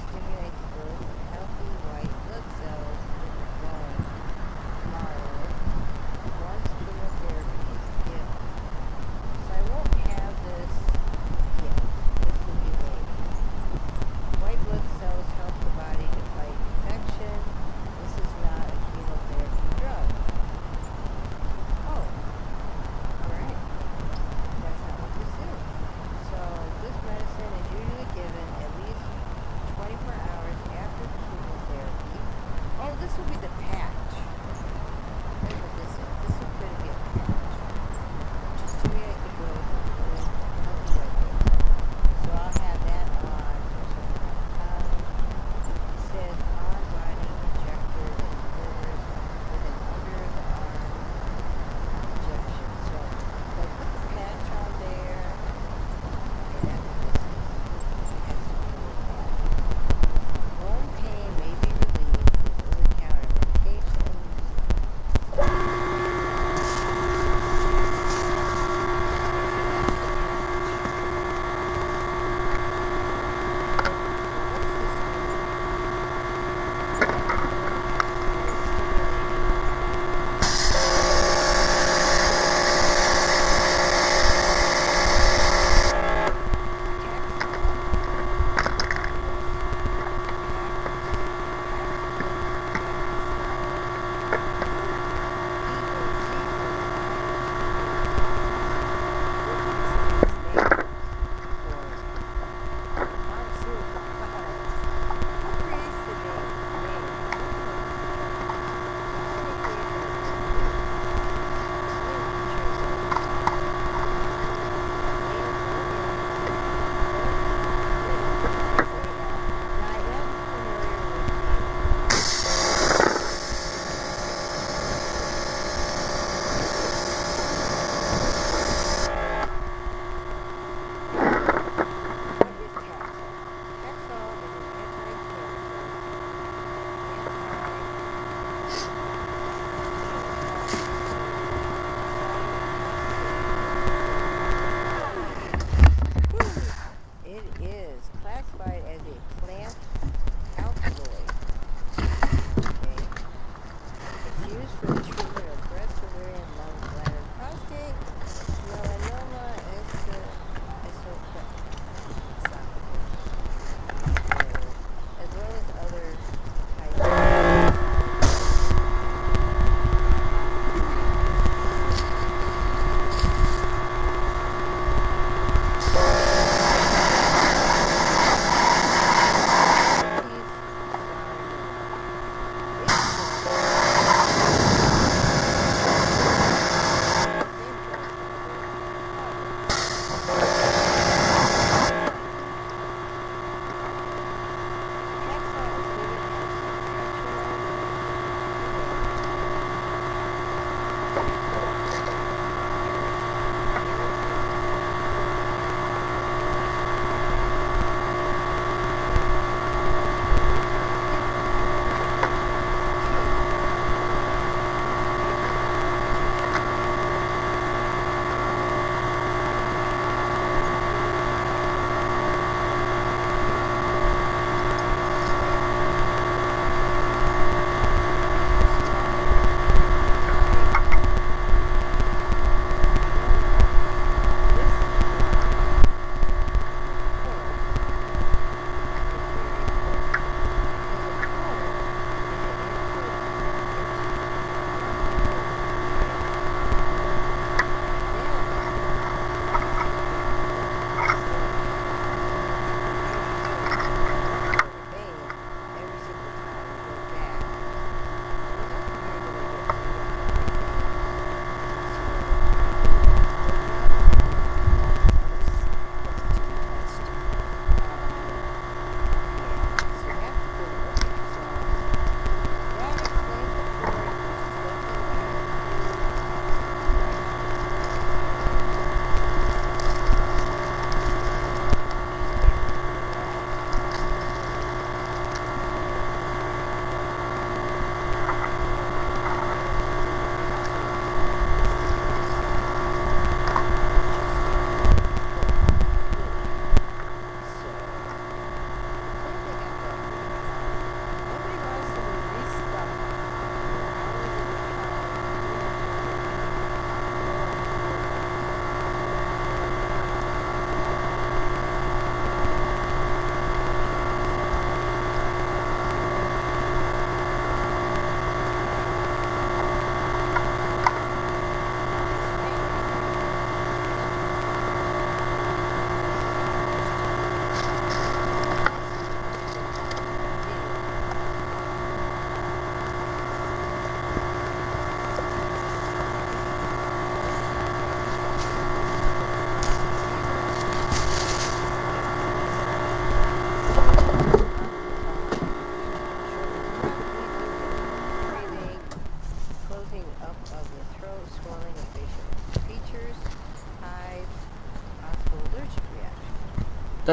stimulate the growth of healthy white blood cells in the bone marrow once chemotherapy is given. So I won't have this yet. This will be later. White blood cells help the body to fight infection. This is not a chemotherapy drug. Oh, alright. That's not what this is. So this medicine is usually given at least 24 hours after chemotherapy. Oh, this will be the patch. That's what this is. This is going to be a patch. To stimulate the growth of good, healthy white blood cells. So I'll have that on for a certain amount of time. It says on body injector that delivers with an under the arm injection. So I put the patch on there. Okay, that's what this is. It has to do with that. Bone pain may be relieved with over-the-counter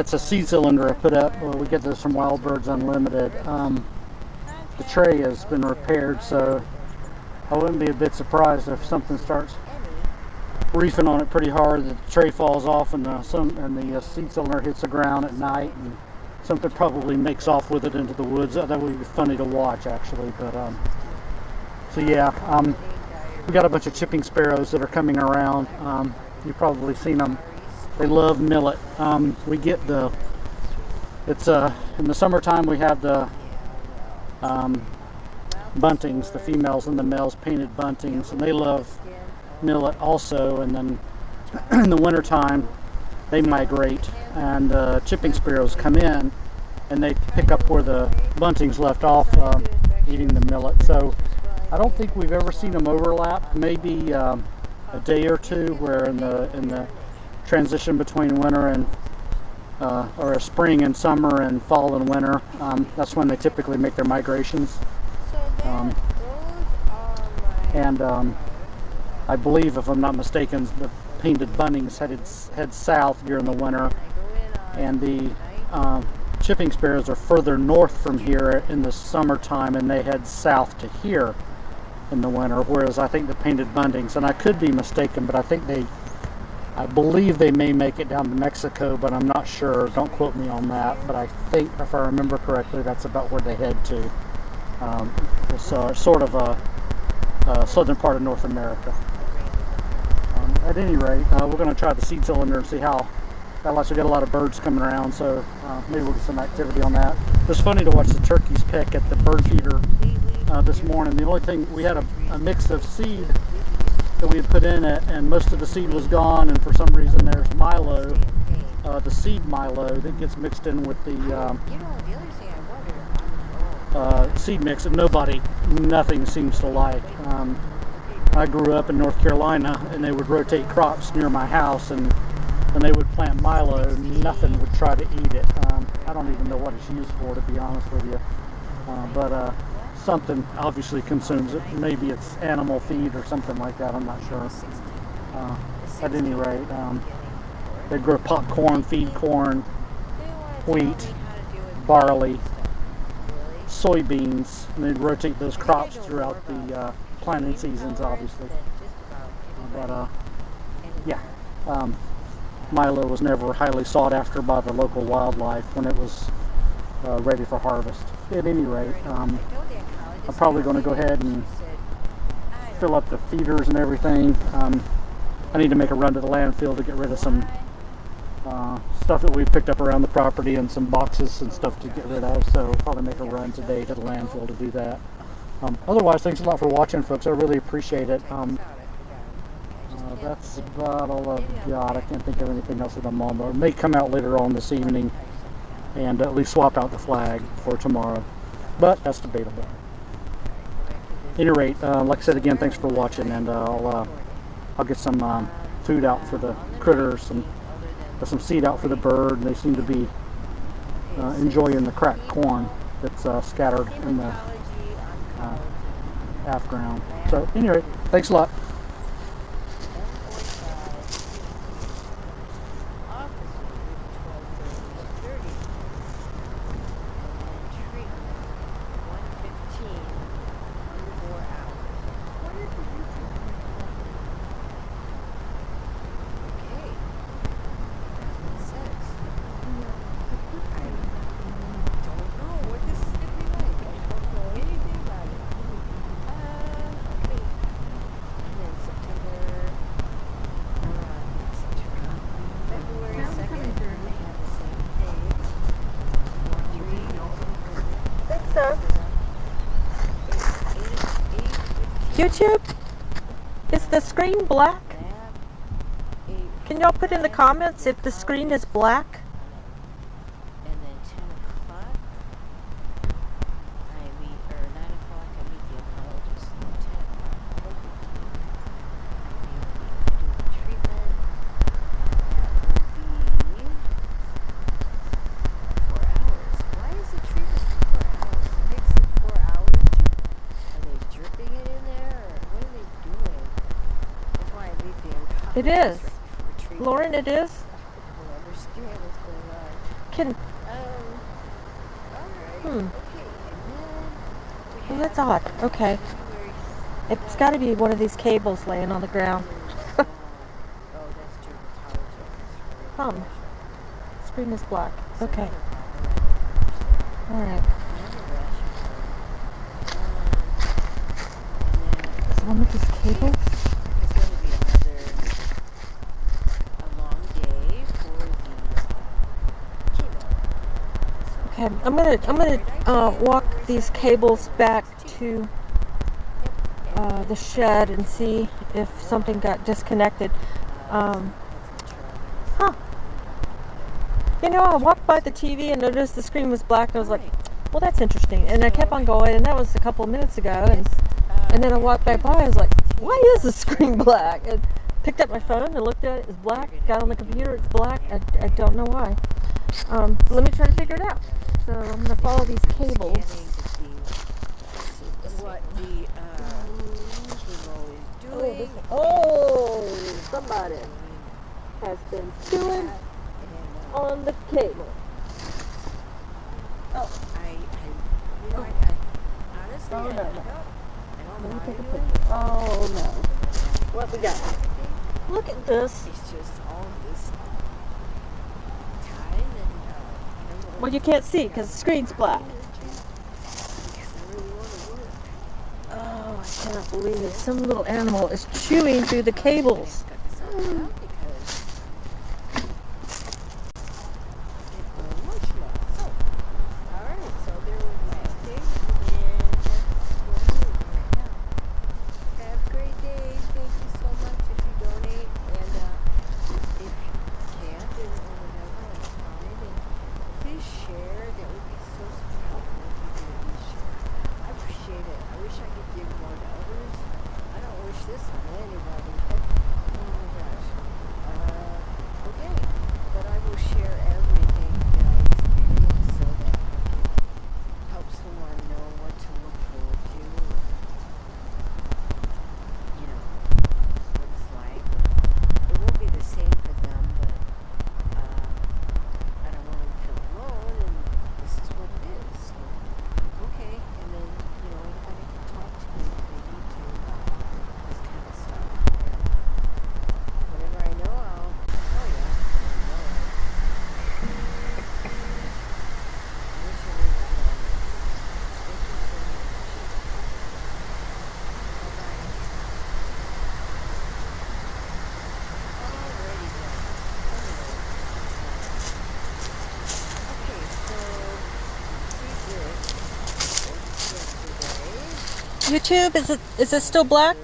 that's a seed cylinder I put up. Well, we get this from Wild Birds Unlimited. The tray has been repaired, so I wouldn't be a bit surprised if something starts reefing on it pretty hard, the tray falls off and the seed cylinder hits the ground at night, and something probably makes off with it into the woods. That would be funny to watch, actually. But so yeah, we got a bunch of chipping sparrows that are coming around. You've probably seen them. They love millet. We get it's in the summertime we have the buntings, the females and the males painted buntings, and they love millet also. And then in the wintertime they migrate, and chipping sparrows come in and they pick up where the buntings left off, eating the millet. So I don't think we've ever seen them overlap. Maybe a day or two, where in the transition between winter and or spring and summer and fall and winter, that's when they typically make their migrations. I believe, if I'm not mistaken, the painted buntings head south during the winter, and the chipping sparrows are further north from here in the summertime, and they head south to here in the winter, whereas I think the painted buntings, and I could be mistaken, but I believe they may make it down to Mexico, but I'm not sure. Don't quote me on that, but I think, if I remember correctly, that's about where they head to. So sort of a southern part of North America. At any rate, we're going to try the seed cylinder and see how. I'll also get a lot of birds coming around, so maybe we'll get some activity on that. It was funny to watch the turkeys peck at the bird feeder this morning. The only thing, we had a mix of seed that we had put in it, and most of the seed was gone, and for some reason there's Milo, the seed Milo, that gets mixed in with the seed mix, and nothing seems to like. I grew up in North Carolina, and they would rotate crops near my house, and when they would plant Milo, nothing would try to eat it. I don't even know what it's used for, to be honest with you, but something obviously consumes it. Maybe it's animal feed or something like that, I'm not sure. At any rate, they grow popcorn, feed corn, wheat, barley, soybeans, and they'd rotate those crops throughout the planting seasons, obviously. But yeah, Milo was never highly sought after by the local wildlife when it was ready for harvest. At any rate, I'm probably going to go ahead and fill up the feeders and everything. I need to make a run to the landfill to get rid of some stuff that we picked up around the property, and some boxes and stuff to get rid of, so I'll probably make a run today to the landfill to do that. Otherwise, thanks a lot for watching, folks. I really appreciate it. That's about all I've got. I can't think of anything else at the moment. It may come out later on this evening and at least swap out the flag for tomorrow, but that's debatable. At any rate, like I said again, thanks for watching, and I'll get some food out for the critters and some seed out for the bird. They seem to be enjoying the cracked corn that's scattered in the half ground. So anyway, thanks a lot. YouTube, is the screen black? Can y'all put in the comments if the screen is black? And then 10 o'clock, I meet, or 9 o'clock, I meet the oncologist. And 10 o'clock, I do the treatment. That will be 4 hours. Why is the treatment 4 hours? It takes 4 hours are they dripping it in there, or what are they doing? That's why I leave the oncologist. It is. For treatment. Lauren, it is. I don't understand what's going on. can. Alright. Hmm. Okay. And then Well, that's odd. Okay. It's got to be one of these cables laying on the ground. oh, that's dermatologist. Huh. Screen is black. Okay. All right. Is one of these cables? It's going to be a long day for the chemo. Okay. I'm gonna walk these cables back to the shed and see if something got disconnected. Huh. You know, I walked by the TV and noticed the screen was black, and I was like, well, that's interesting. And I kept on going, and that was a couple of minutes ago. And then I walked back by, and I was like, why is the screen black? And picked up my phone and looked at it. It's black. Got on the computer. It's black. I don't know why. Let me try to figure it out. So I'm going to follow these cables. What the chemo is doing. Oh, somebody has been chewing on the cable. Oh, I honestly, Oh, no. I don't Let me take a mind picture. doing it. Oh, no. What we got? Look at this. It's just all this time and Well, you can't see because the screen's black. Oh, I cannot believe it. Some little animal is chewing through the cables. YouTube, is it still black?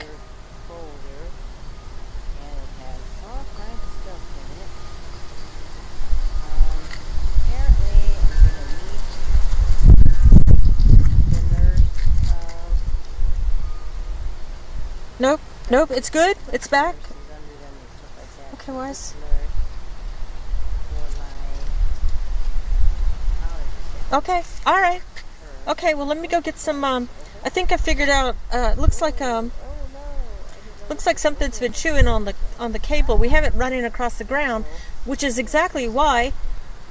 Nope, it's good. It's back. Okay, why is... Okay, all right. Okay, well, let me go get some. I think I figured out. Looks like something's been chewing on the cable. We have it running across the ground, which is exactly why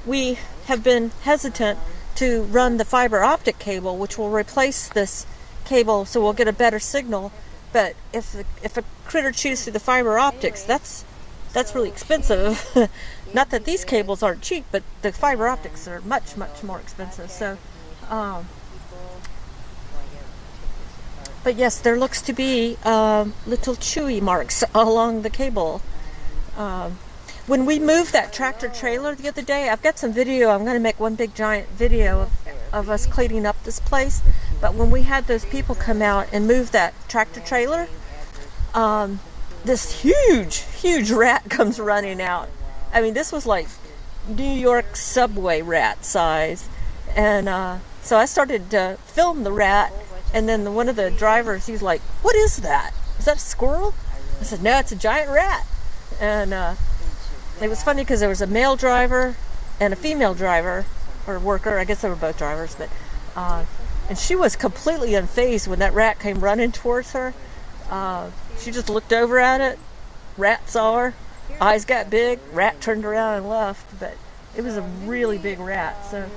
we have been hesitant to run the fiber optic cable, which will replace this cable, so we'll get a better signal. But if a critter chews through the fiber optics, that's really expensive. Not that these cables aren't cheap, but the fiber optics are much more expensive. So, but yes, there looks to be little chewy marks along the cable. When we moved that tractor trailer the other day, I've got some video. I'm going to make one big giant video of us cleaning up this place. But when we had those people come out and move that tractor trailer, this huge rat comes running out. I mean, this was like New York subway rat size. And so I started to film the rat, and then one of the drivers, he's like, "What is that? Is that a squirrel?" I said, "No, it's a giant rat." And it was funny because there was a male driver and a female driver, or worker. I guess they were both drivers, but and she was completely unfazed when that rat came running towards her. She just looked over at it. Rat saw her. Eyes got big. Rat turned around and left. But It was a really big rat. So,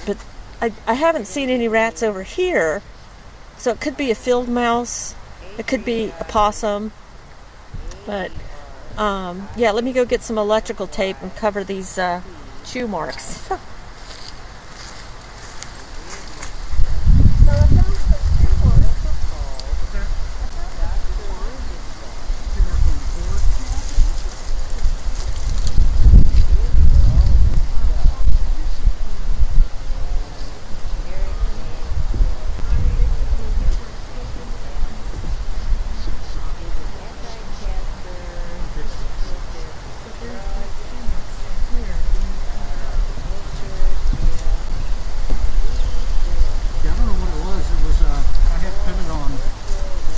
but I haven't seen any rats over here. So it could be a field mouse. It could be a possum. But yeah, let me go get some electrical tape and cover these chew marks.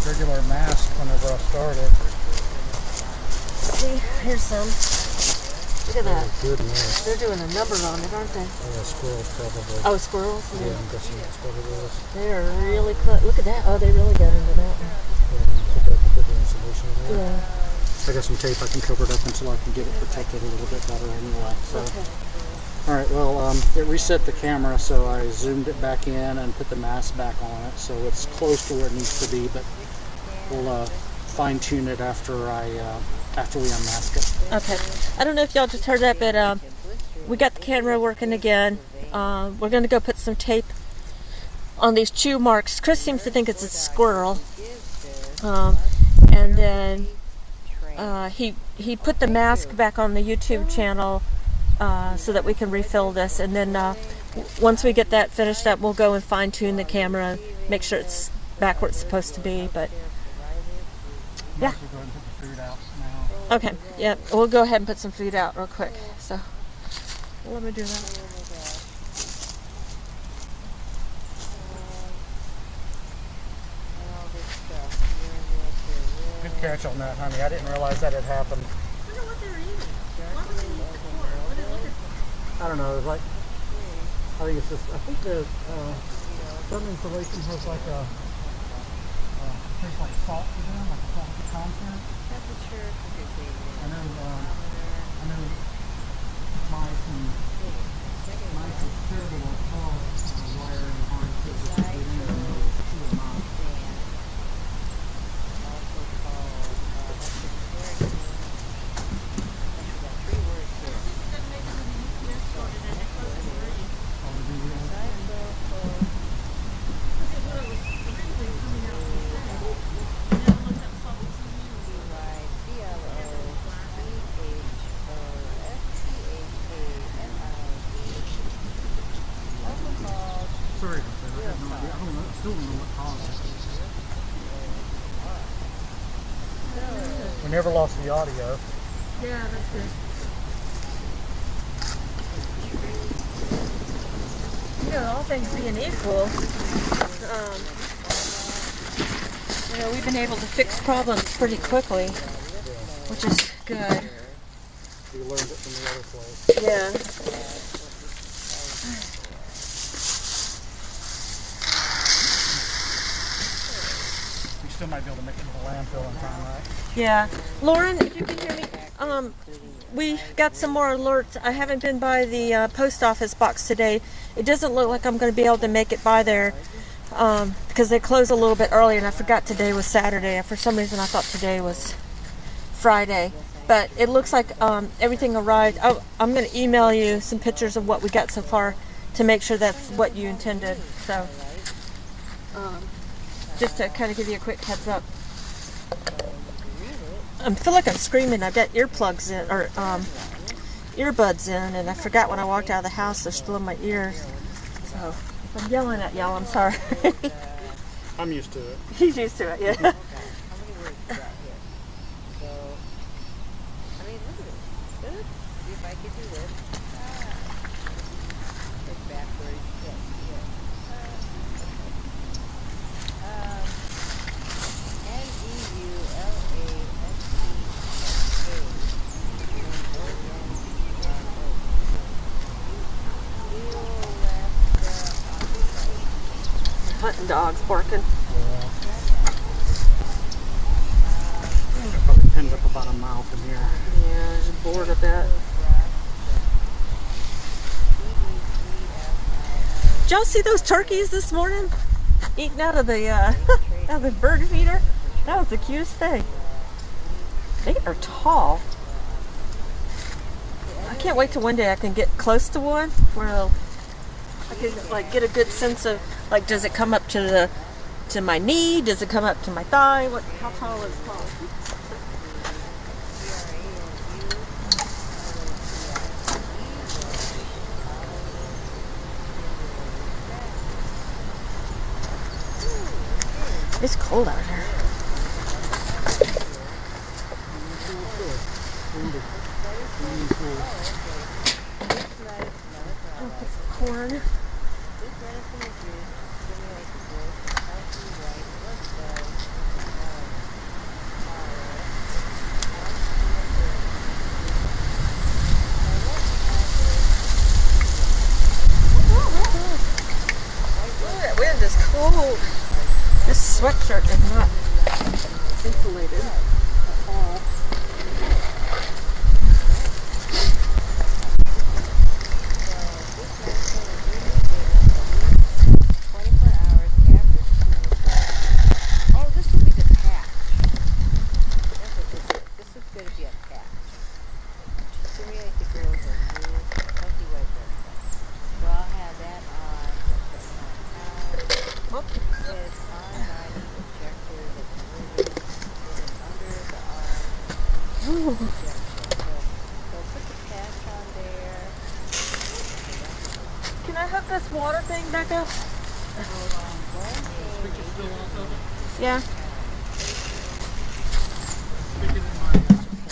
Regular mask whenever I started. See, here's some. Look at that. Good mask. They're doing a number on it, aren't they? Oh, squirrels probably. Oh, squirrels? Yeah, I'm guessing that's what it is. They're really close. Look at that. Oh, they really got into that one. Yeah, so I can put the insulation in there. Yeah. I got some tape I can cover it up until I can get it protected a little bit better anyway. So. Okay. All right, well, it reset the camera, so I zoomed it back in and put the mask back on it, so it's close to where it needs to be, but we'll fine-tune it after we unmask it. Okay. I don't know if y'all just heard that, but we got the camera working again. We're going to go put some tape on these chew marks. Chris seems to think it's a squirrel. And then he put the mask back on the YouTube channel so that we can refill this. And then once we get that finished up, we'll go and fine-tune the camera, make sure it's back where it's supposed to be. But yeah. Okay, yeah, we'll go ahead and put some food out real quick. So, let me do that. Good catch on that, honey. I didn't realize that had happened. I wonder what they were eating. What were they looking for? What are they looking for? I don't know. It's like, I think it's just, I think the some insulation has like a, tastes like salt to them, like a salty content. I know mice and terrible will cause wire and harnesses that get in and chew them out. Sorry about that. I have no idea. I don't know. Still don't know what caused it. We never lost the audio. Yeah, that's good. You know, all things being equal, you know, we've been able to fix problems pretty quickly, which is good. We learned it from the other place. Yeah. Still might be able to make it to the landfill in time, right? Yeah. Lauren, if you can hear me, we got some more alerts. I haven't been by the post office box today. It doesn't look like I'm going to be able to make it by there because they close a little bit early, and I forgot today was Saturday. For some reason, I thought today was Friday. But it looks like everything arrived. I'm going to email you some pictures of what we got so far to make sure that's what you intended. So, just to kind of give you a quick heads up. I feel like I'm screaming. I've got earplugs in, or earbuds in, and I forgot when I walked out of the house they're still in my ears. So if I'm yelling at y'all, I'm sorry. I'm used to it. He's used to it, yeah. Hunting dogs barking. Yeah. They're probably pinned up about a mile from here. Yeah, there's a board of that. Did y'all see those turkeys this morning? Eating out of the out of the bird feeder? That was the cutest thing. They are tall. I can't wait till one day I can get close to one where I can like get a good sense of like, does it come up to my knee? Does it come up to my thigh? How tall is tall? It's cold out here. I'll put some corn. That wind is cold. This sweatshirt is not insulated at all. 24 hours after school. Oh, this will be the patch. That's what this is. This is going to be a patch to stimulate the girls with new healthy white blood cells. So I'll have that on. Whoop. It says on-body injector that delivers it under the arm Ooh. injection. So put the patch on there. Can I hook this water thing back up? Yeah.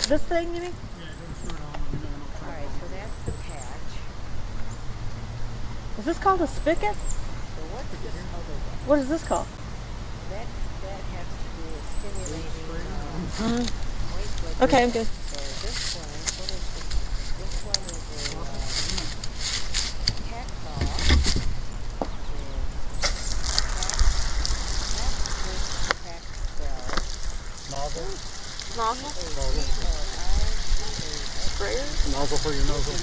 This thing, you mean? Alright, so that's the patch. Is this called a spigot? So what is this other one? What is this called? That has to do with stimulating white blood. Okay, I'm good. So this one, what is this? This one is a Taxol. Nozzle. Nozzle? Sprayer? Nozzle for your nozzle.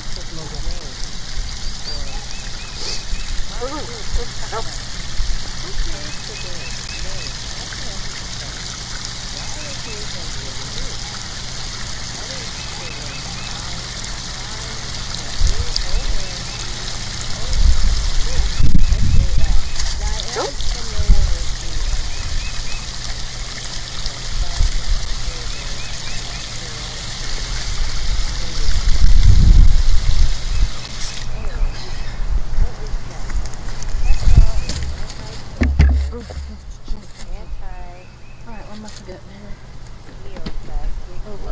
Alright, what am I forgetting here?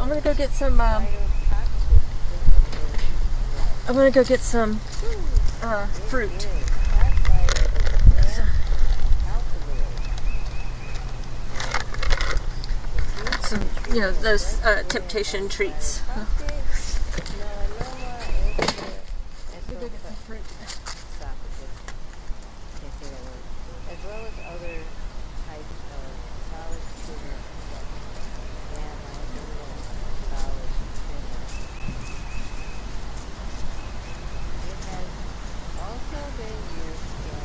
I'm gonna go get some, I'm gonna go get some, fruit. Some, you know, those, temptation treats. As well as other types of solid sugar and solid sugar. It has also been used in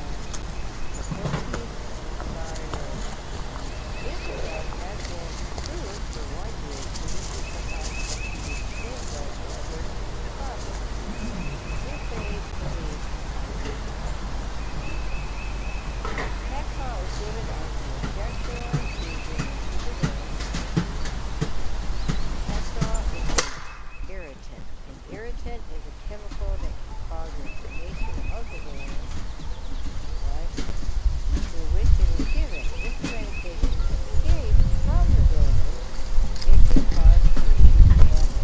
the cookies and sorrow. If it has been approved for 1 year to reduce the cause of skin blood sugar problems. If they believe Taxol is given as an injection to the vein. Taxol is an irritant. An irritant is a chemical that can cause inflammation of the veins, right, to which it is given. If the medication escapes from the veins, it can cause tissue damage.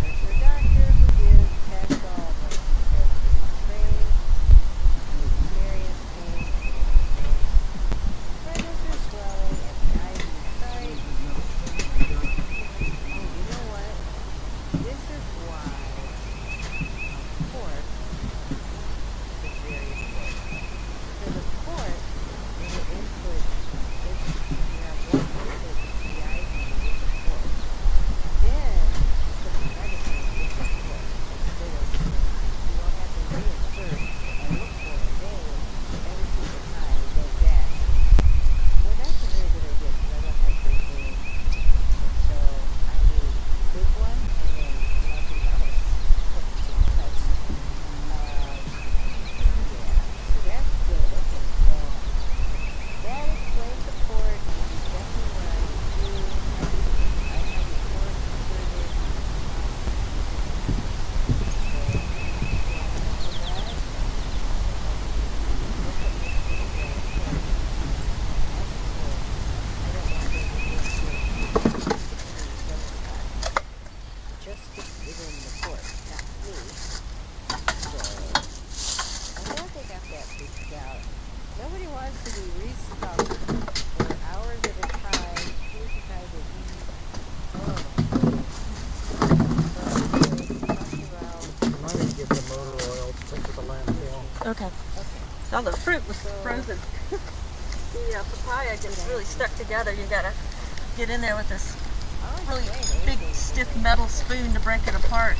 There's your doctor who gives Taxol must be carefully trained. freaked out. Nobody wants to be restuffed for hours at a time, here's the time to eat. Oh my goodness. I need to get the motor oil to take to the landfill. Okay. All the fruit was frozen. The papaya gets really stuck together. You gotta get in there with this really big, stiff metal spoon to break it apart.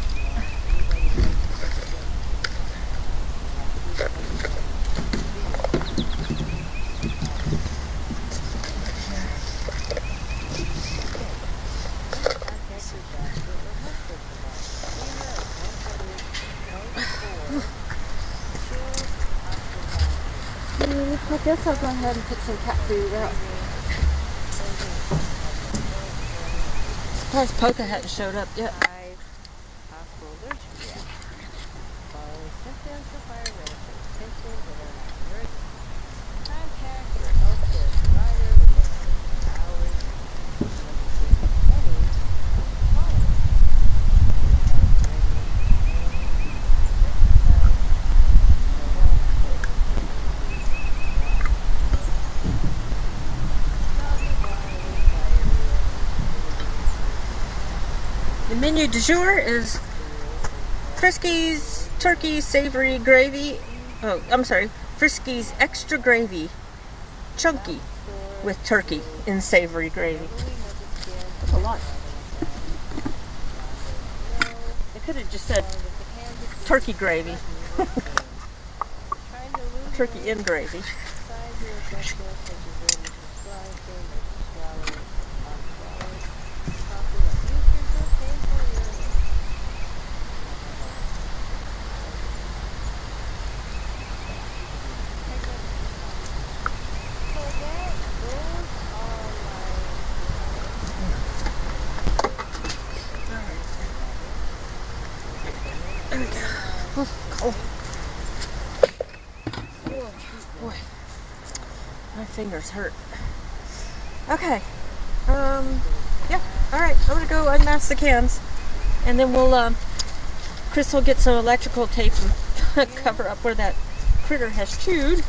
I guess I'll go ahead and put some cat food out. Surprised Polka hadn't showed up yet. Possible allergic reaction. Following symptoms of fire medicine, attention that are not emergency. Contact your healthcare provider within 24 hours. Any following. The menu du jour is Friskies turkey savory gravy. Oh, I'm sorry. Friskies extra gravy, chunky, with turkey in savory gravy. That's a lot. They could have just said turkey gravy. Turkey in gravy. There we go. Oh, cold. Oh, boy. My fingers hurt. Okay. Yeah. All right. I'm gonna go unmask the cans, and then we'll. Chris will get some electrical tape and cover up where that critter has chewed.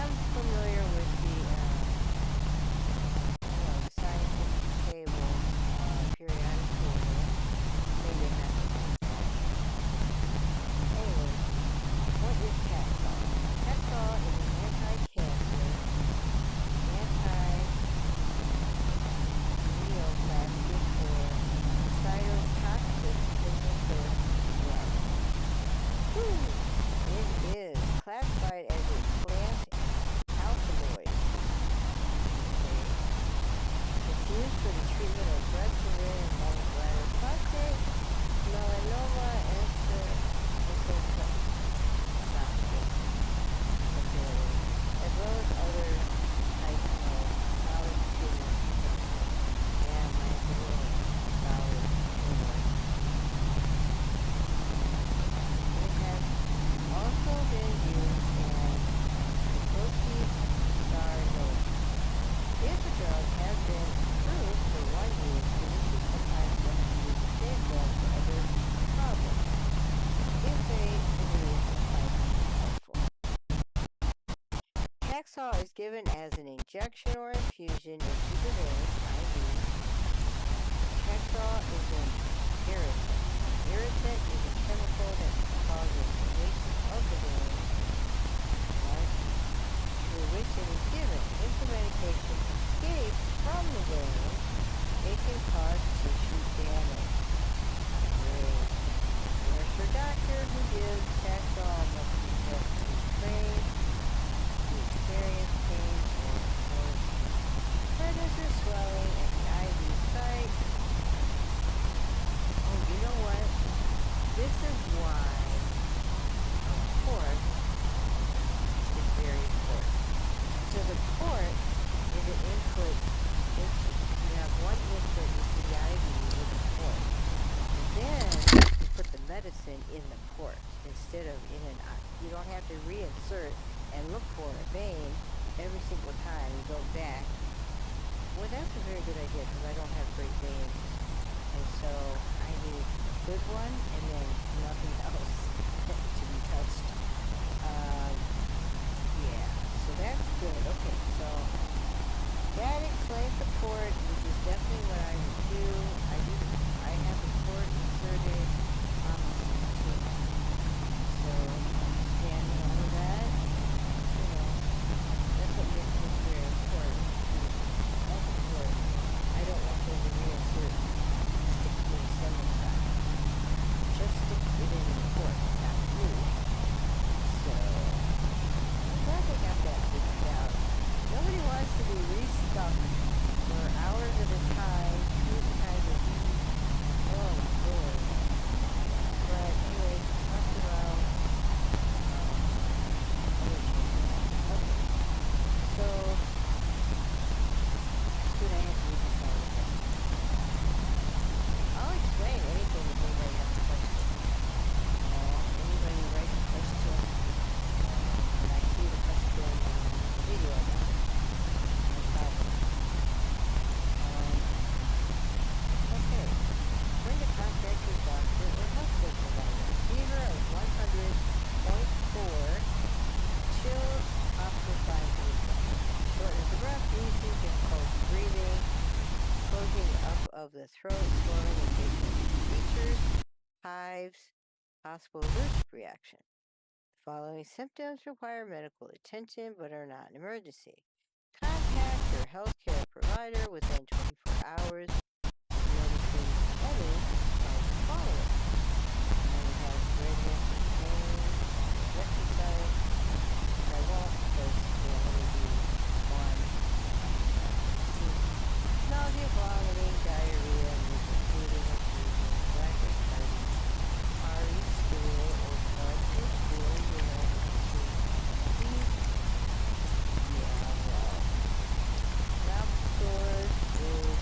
am familiar with the scientific table, periodic table. Maybe not. Anyway, what is Taxol? Taxol is an anti-cancer, anti-neoplastic, or cytotoxic chemotherapy drug. It is classified as a plant alkaloid. Okay. It's used for the treatment of breast, ovarian, and gallbladder, prostate, melanoma, and as well as other types of solid tumors and solid tumors. It has also been used in psychosis sarnosis. If a drug has been approved for one use, physicians sometimes want to use the same drug for other problems if they believe it might be helpful. Taxol is given as an injection or infusion into the vein, IV. Taxol is an irritant. Irritant is a chemical that causes inflammation of the vein, right, through which it is given. If the medication escapes from the vein, it can cause tissue damage. Great. The nurse or doctor who gives Taxol must be medically trained to experience pain or redness or swelling at the IV site. Oh, you know what? This is why, of course, it's very important. So the port is an input. You have one input into the IV with a port. And then you put the medicine in the port instead of in an eye. You don't have to reinsert and look for a vein every single time you go back. Well, that's a very good idea because I don't have great veins. And so I need a good one and then nothing else to be touched. Yeah, so that's good. Okay, so that explains the port, which is definitely what I would do. I have the port inserted on the tip. So understanding all of that, that's what makes this very important. That's important. I don't want them to reinsert stick it in several times. Just stick it in the port, not glue. So I'm glad they got that figured out. Nobody wants to be restuffed for hours at a time, 2 times a week. Oh, Lord. But anyway, talk about other changes. Okay. So, it's good I have to read this all again. I'll explain anything if anybody has a question. Anybody write a question, and I see the question on the video now. No problem. Okay. When to contact your doctor or healthcare provider. Fever of 100.4. Chill after 5 weeks. Shortness of breath, wheezing, difficulty breathing, closing up of the throat, swelling of facial features, hives, possible allergic reaction. The following symptoms require medical attention but are not an emergency. Contact your healthcare provider within 24 hours. Noticing any of the following. And it has redness and pain, exercise. I won't because there only be one. Nausea, vomiting, diarrhea, including black and cutting, RE stool or blood or stool, yeah, well. Mouth sores is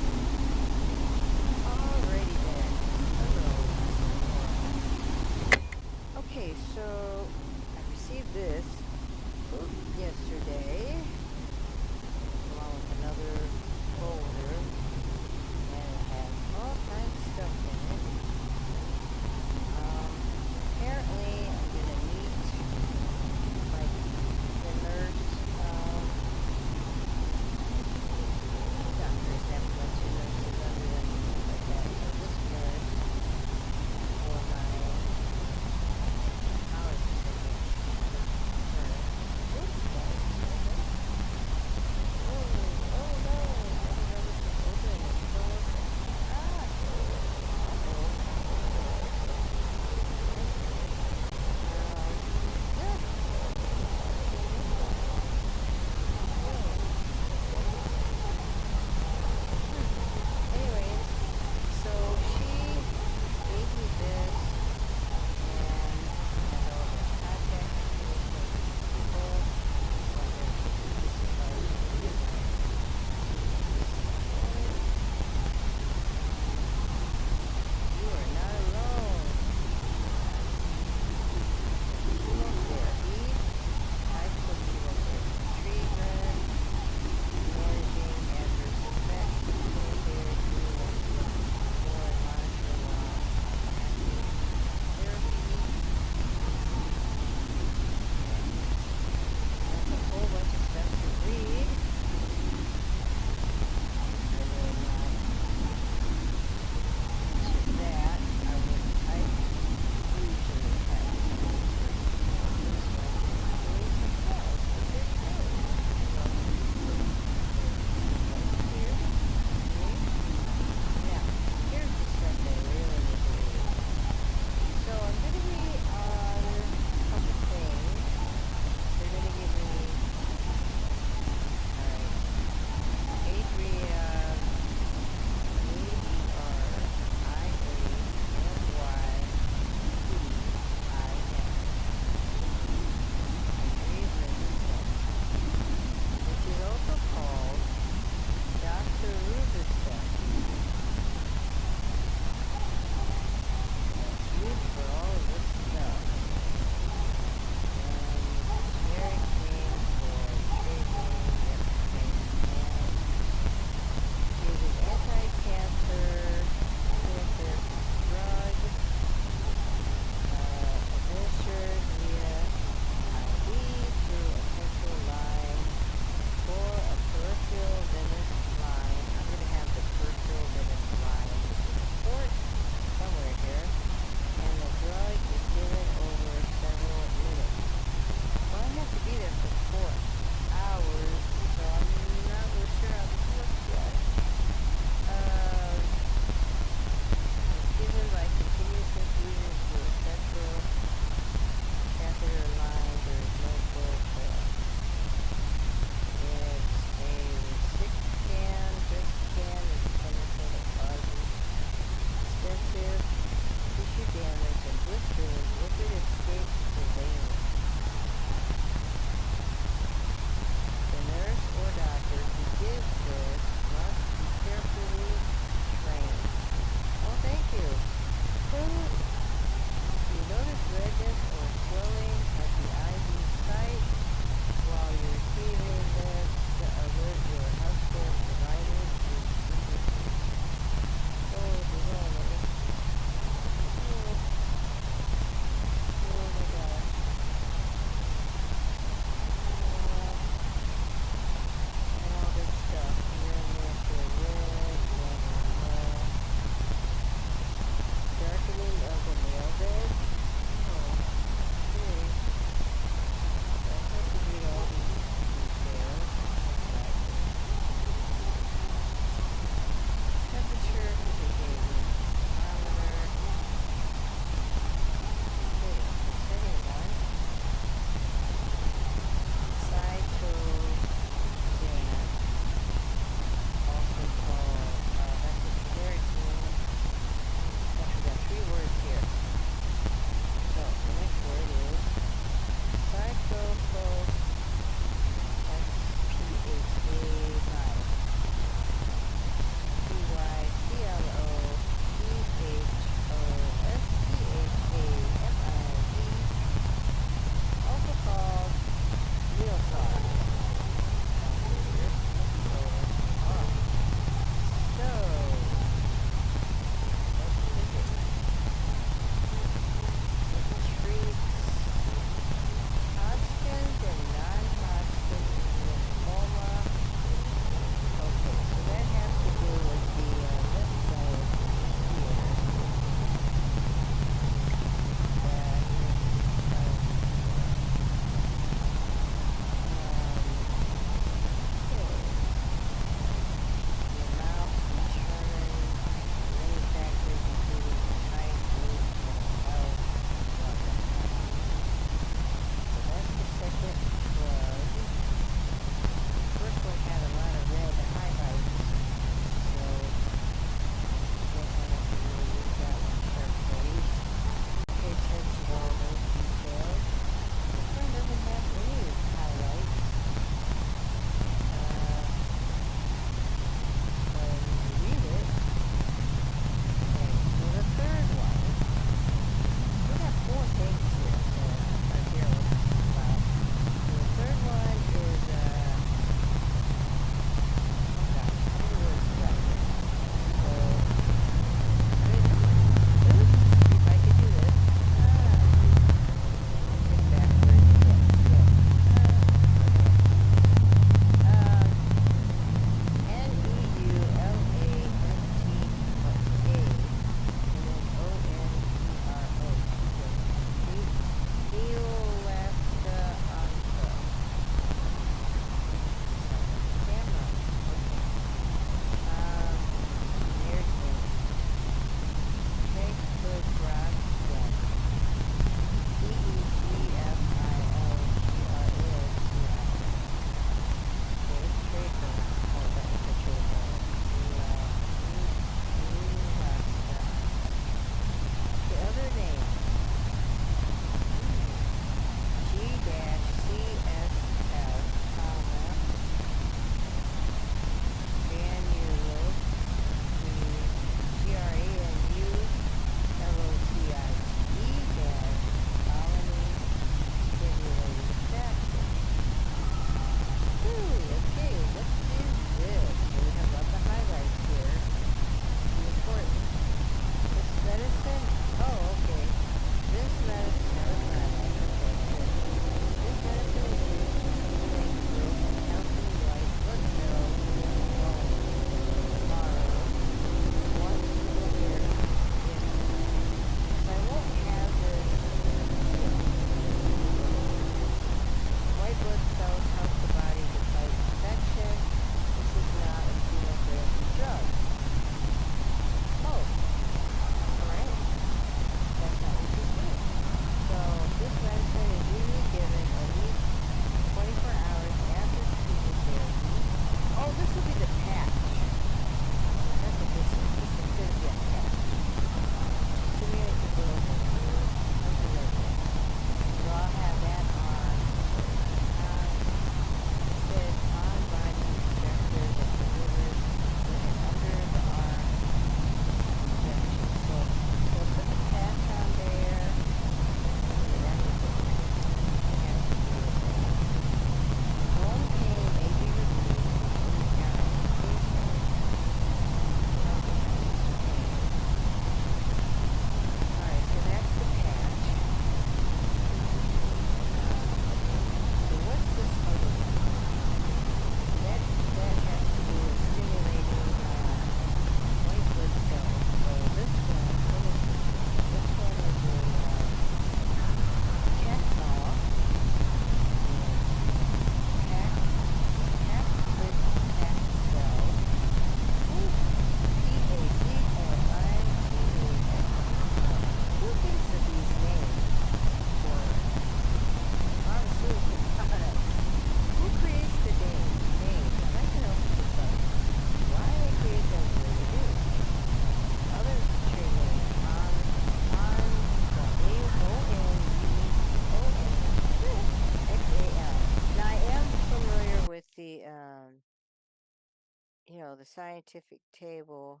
the scientific table,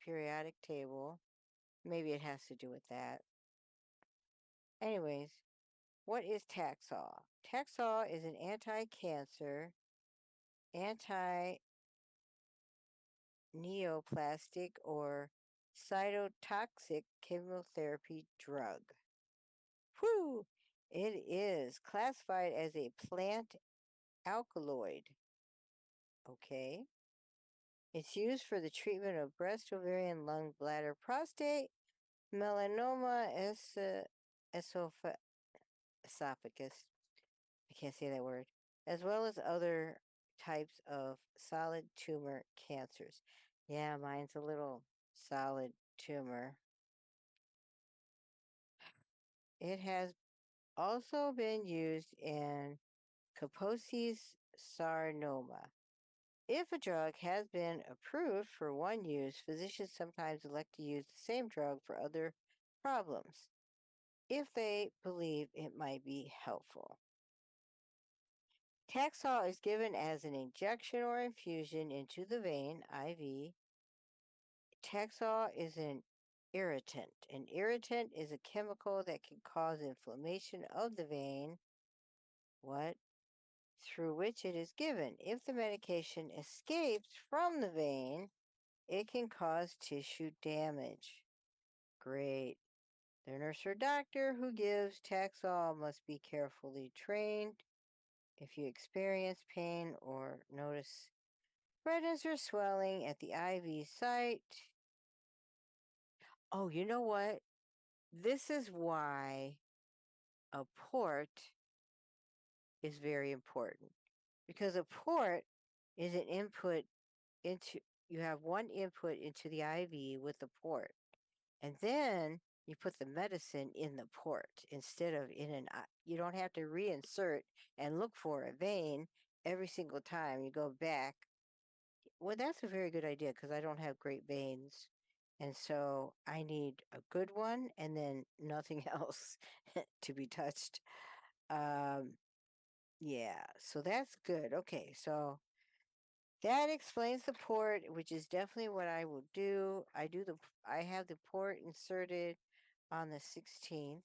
periodic table. Maybe it has to do with that. Anyways, what is Taxol? Taxol is an anti-cancer, anti-neoplastic, or cytotoxic chemotherapy drug. Whew! It is classified as a plant alkaloid. Okay. It's used for the treatment of breast, ovarian, lung, bladder, prostate, melanoma, esophagus. I can't say that word. As well as other types of solid tumor cancers. Yeah, mine's a little solid tumor. It has also been used in Kaposi's sarcoma. If a drug has been approved for one use, physicians sometimes elect to use the same drug for other problems if they believe it might be helpful. Taxol is given as an injection or infusion into the vein, IV. Taxol is an irritant. An irritant is a chemical that can cause inflammation of the vein, through which it is given. If the medication escapes from the vein, it can cause tissue damage. Great. The nurse or doctor who gives Taxol must be carefully trained. If you experience pain or notice redness or swelling at the IV site. Oh, you know what? This is why a port is very important. Because a port is an input into, you have one input into the IV with the port. And then you put the medicine in the port instead of you don't have to reinsert and look for a vein every single time you go back. Well, that's a very good idea because I don't have great veins. And so I need a good one and then nothing else to be touched. Yeah, so that's good. Okay, so that explains the port, which is definitely what I will do. I have the port inserted on the 16th.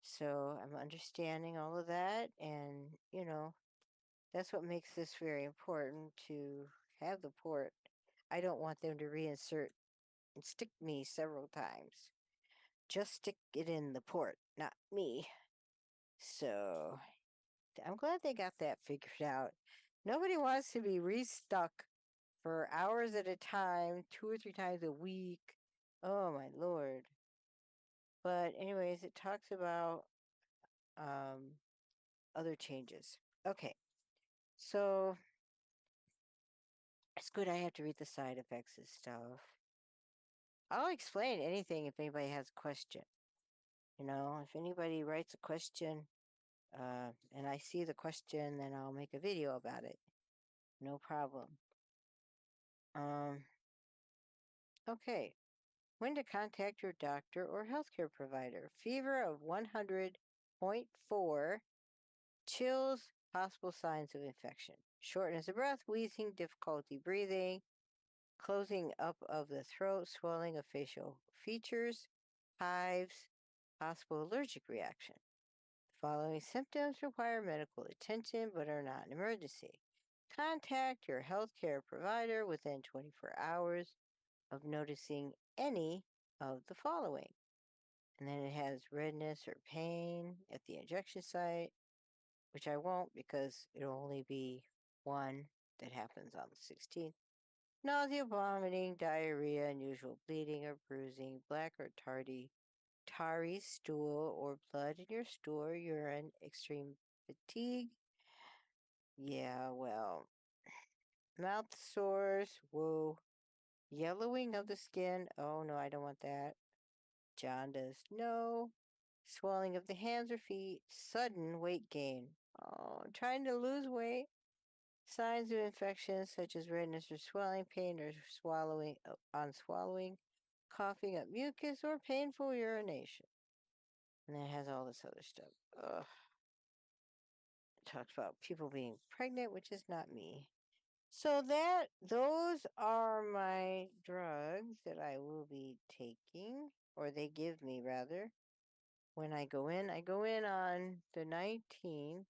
So I'm understanding all of that. And, that's what makes this very important to have the port. I don't want them to reinsert and stick me several times. Just stick it in the port, not me. So I'm glad they got that figured out. Nobody wants to be restuck for hours at a time, 2 or 3 times a week. Oh my Lord. But anyways, it talks about other changes. Okay. So it's good I have to read the side effects and stuff. I'll explain anything if anybody has a question. If anybody writes a question, and I see the question, then I'll make a video about it. No problem. Okay. When to contact your doctor or healthcare provider. Fever of 100.4, chills, possible signs of infection. Shortness of breath, wheezing, difficulty breathing, closing up of the throat, swelling of facial features, hives, possible allergic reaction. The following symptoms require medical attention but are not an emergency. Contact your healthcare provider within 24 hours of noticing any of the following. And then it has redness or pain at the injection site, which I won't because it'll only be one that happens on the 16th. Nausea, vomiting, diarrhea, unusual bleeding or bruising, black or tarry stool or blood in your stool or urine, extreme fatigue. Yeah, well, mouth sores, whoa. Yellowing of the skin, oh no, I don't want that. Jaundice, no. Swelling of the hands or feet, sudden weight gain. Oh, trying to lose weight. Signs of infection such as redness or swelling, pain or swallowing on swallowing, coughing up mucus or painful urination. And then it has all this other stuff. Ugh. It talks about people being pregnant, which is not me. So those are my drugs that I will be taking, or they give me rather. When I go in on the 19th.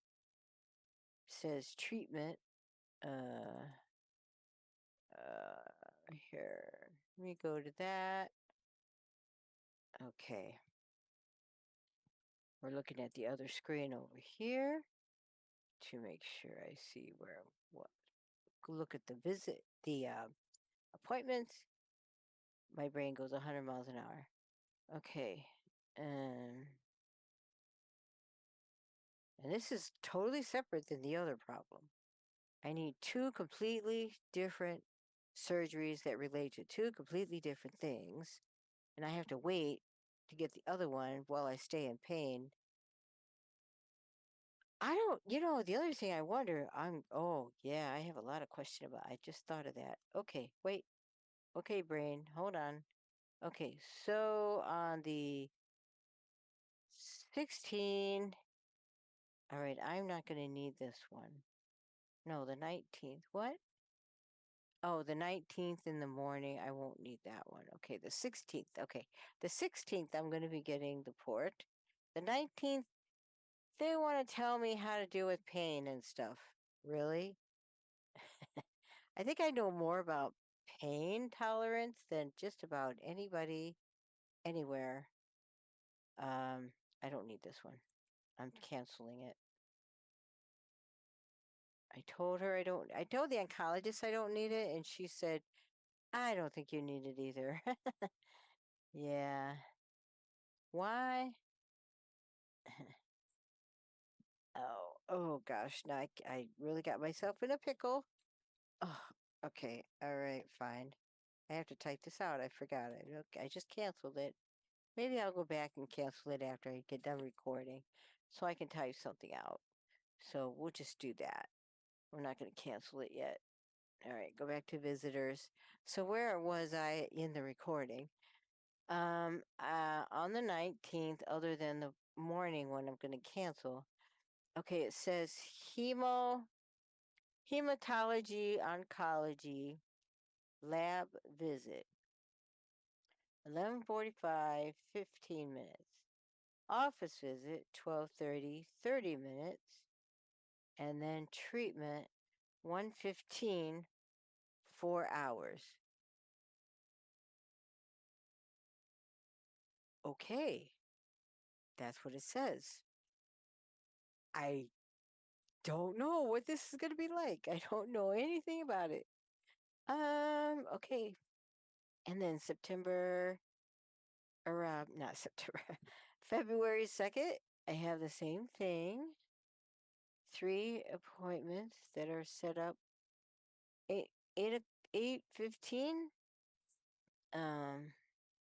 Says treatment. Uh, Here. Let me go to that. Okay. We're looking at the other screen over here to make sure I see what. Look at the appointments. My brain goes 100 miles an hour. Okay. And this is totally separate than the other problem. I need two completely different surgeries that relate to two completely different things, and I have to wait to get the other one while I stay in pain. I don't, the other thing I wonder, oh, yeah, I have a lot of question about. I just thought of that. Okay, wait. Okay, brain, hold on. Okay, so on the 16, all right, I'm not going to need this one. No, the 19th. What? Oh, the 19th in the morning, I won't need that one. Okay, the 16th. Okay, the 16th, I'm going to be getting the port. The 19th, they want to tell me how to deal with pain and stuff. Really? I think I know more about pain tolerance than just about anybody anywhere. I don't need this one. I'm canceling it. I told her I told the oncologist I don't need it, and she said, I don't think you need it either. Yeah. Why? Oh gosh. Now I really got myself in a pickle. Oh, okay. All right, fine. I have to type this out. I forgot it. Okay, I just canceled it. Maybe I'll go back and cancel it after I get done recording so I can type something out. So we'll just do that. We're not going to cancel it yet. All right, go back to visitors. So where was I in the recording? On the 19th, other than the morning one I'm going to cancel. Okay, it says hematology, oncology, lab visit. 11:45, 15 minutes. Office visit, 12:30, 30 minutes. And then treatment, 1:15, 4 hours. Okay, that's what it says. I don't know what this is going to be like. I don't know anything about it. Okay. And then September, or not September, February 2nd, I have the same thing. 3 appointments that are set up. 8:15.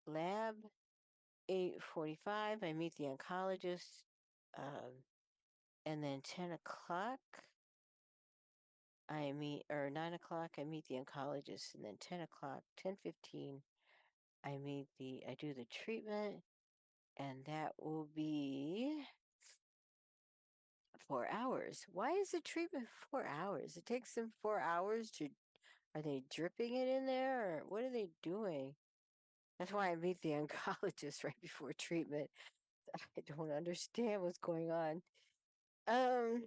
Lab, 8:45. I meet the oncologist. And then 10 o'clock, or 9 o'clock, I meet the oncologist. And then 10 o'clock, 10:15, I do the treatment. And that will be 4 hours. Why is the treatment 4 hours? It takes them 4 hours are they dripping it in there, or what are they doing? That's why I meet the oncologist right before treatment. I don't understand what's going on. All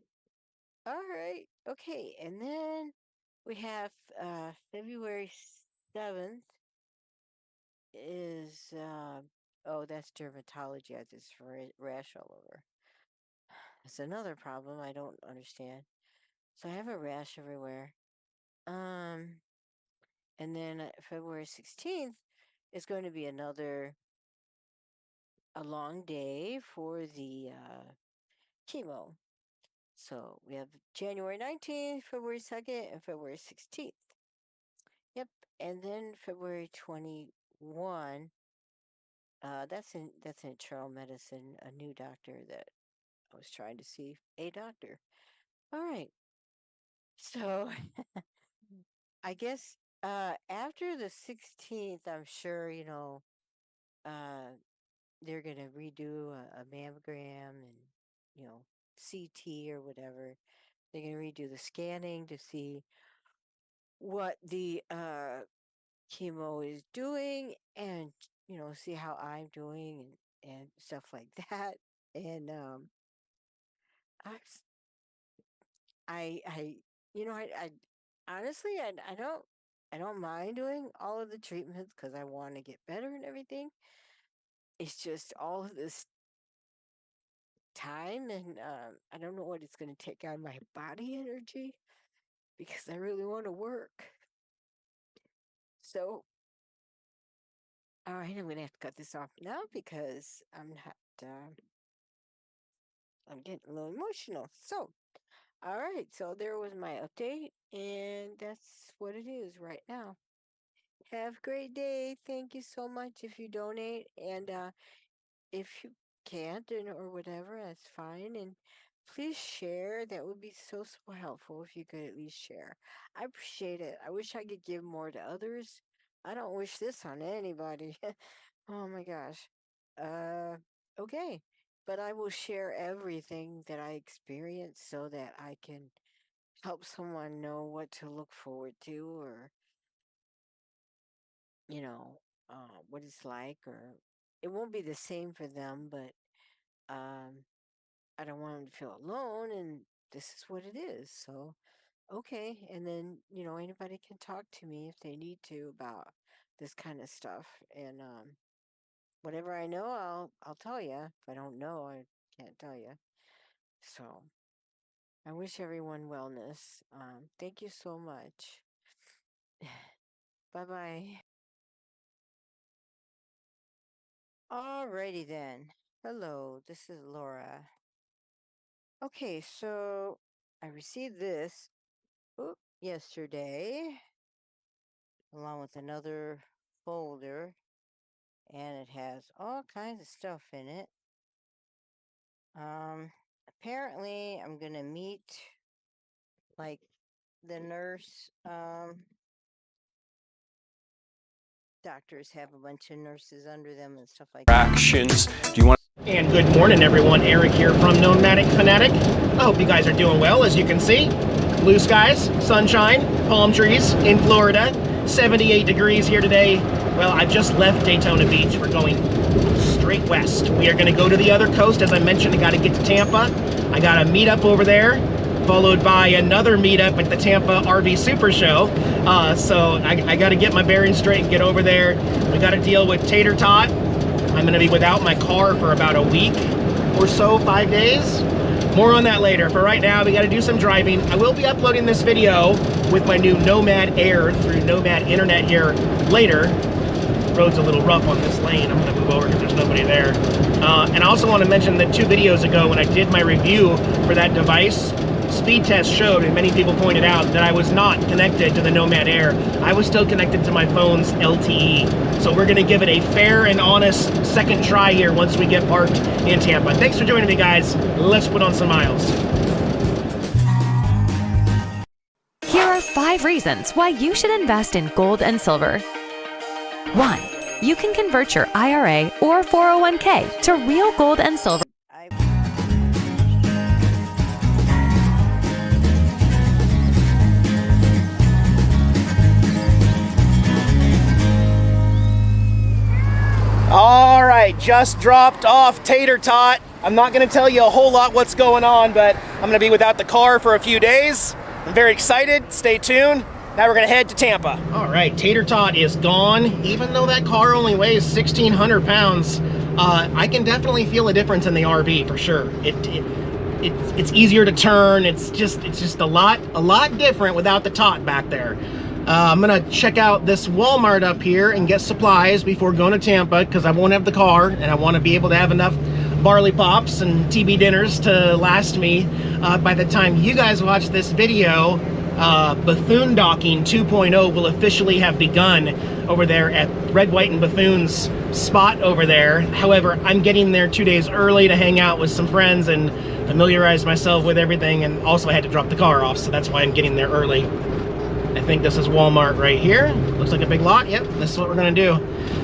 right. Okay. And then we have February 7th is that's dermatology. I have this rash all over. That's another problem I don't understand. So I have a rash everywhere. And then February 16th is going to be a long day for the chemo. So we have January 19th, February 2nd, and February 16th. Yep. And then February 21, that's in internal medicine, a new doctor that I was trying to see a doctor. All right. So I guess after the 16th, I'm sure, they're going to redo a mammogram and, CT or whatever. They're going to redo the scanning to see what the chemo is doing, and see how I'm doing, and stuff like that. And I s- I I honestly, I don't mind doing all of the treatments because I want to get better and everything. It's just all of this time, and I don't know what it's going to take out of my body energy because I really want to work. So, all right, I'm going to have to cut this off now because I'm not. I'm getting a little emotional. So, all right, so there was my update, and that's what it is right now. Have a great day. Thank you so much if you donate, and if you can't or whatever, that's fine. And please share. That would be so helpful if you could at least share. I appreciate it. I wish I could give more to others. I don't wish this on anybody. Oh my gosh. Okay. But I will share everything that I experience so that I can help someone know what to look forward to, or, you know, what it's like, or it won't be the same for them, but um, I don't want them to feel alone, and this is what it is. So, okay. And then, anybody can talk to me if they need to about this kind of stuff. And whatever I know, I'll tell you. If I don't know, I can't tell you. So, I wish everyone wellness. Thank you so much. Bye bye. Alrighty then. Hello, this is Laura. Okay, so I received this yesterday along with another folder, and it has all kinds of stuff in it. Apparently I'm gonna meet like the nurse. Doctors have a bunch of nurses under them and stuff like that. Actions. Do you want? And good morning, everyone. Eric here from Nomadic Fanatic. I hope you guys are doing well. As you can see, blue skies, sunshine, palm trees in Florida. 78 degrees here today. Well, I've just left Daytona Beach. We're going straight west. We are going to go to the other coast. As I mentioned, I got to get to Tampa. I got a meetup over there, followed by another meetup at the Tampa RV Super Show. So I got to get my bearings straight and get over there. We got to deal with Tater Tot. I'm going to be without my car for about a week or so, 5 days. More on that later. For right now, we got to do some driving. I will be uploading this video with my new Nomad Air through Nomad Internet here later. Road's a little rough on this lane. I'm going to move over because there's nobody there. And I also want to mention that 2 videos ago when I did my review for that device, speed test showed, and many people pointed out, that I was not connected to the Nomad Air. I was still connected to my phone's LTE. So we're going to give it a fair and honest second try here once we get parked in Tampa. Thanks for joining me, guys. Let's put on some miles. Here are 5 reasons why you should invest in gold and silver. 1. You can convert your IRA or 401k to real gold and silver. All right, just dropped off Tater Tot. I'm not going to tell you a whole lot what's going on, but I'm going to be without the car for a few days. I'm very excited. Stay tuned. Now we're going to head to Tampa. All right, Tater Tot is gone. Even though that car only weighs 1,600 pounds, I can definitely feel a difference in the RV for sure. It's easier to turn. It's just a lot different without the Tot back there. I'm gonna check out this Walmart up here and get supplies before going to Tampa because I won't have the car and I want to be able to have enough barley pops and TB dinners to last me by the time you guys watch this video. Bethune Docking 2.0 will officially have begun over there at Red, White, and Bethune's spot over there. However, I'm getting there 2 days early to hang out with some friends and familiarize myself with everything, and also I had to drop the car off, so that's why I'm getting there early. I think this is Walmart right here. Looks like a big lot. Yep, this is what we're gonna do.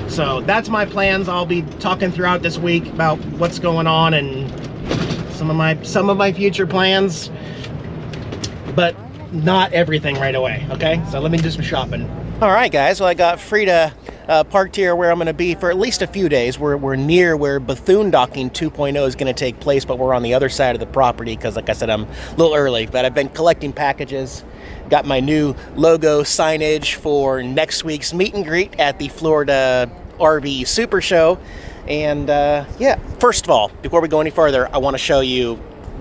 So that's my plans. I'll be talking throughout this week about what's going on and some of my future plans. But not everything right away, okay? So let me do some shopping. All right, guys. Well, I got Frida parked here where I'm going to be for at least a few days. We're near where Bethune Docking 2.0 is going to take place, but we're on the other side of the property because, like I said, I'm a little early. But I've been collecting packages. Got my new logo signage for next week's meet and greet at the Florida RV Super Show. And yeah, first of all, before we go any further, I want to show you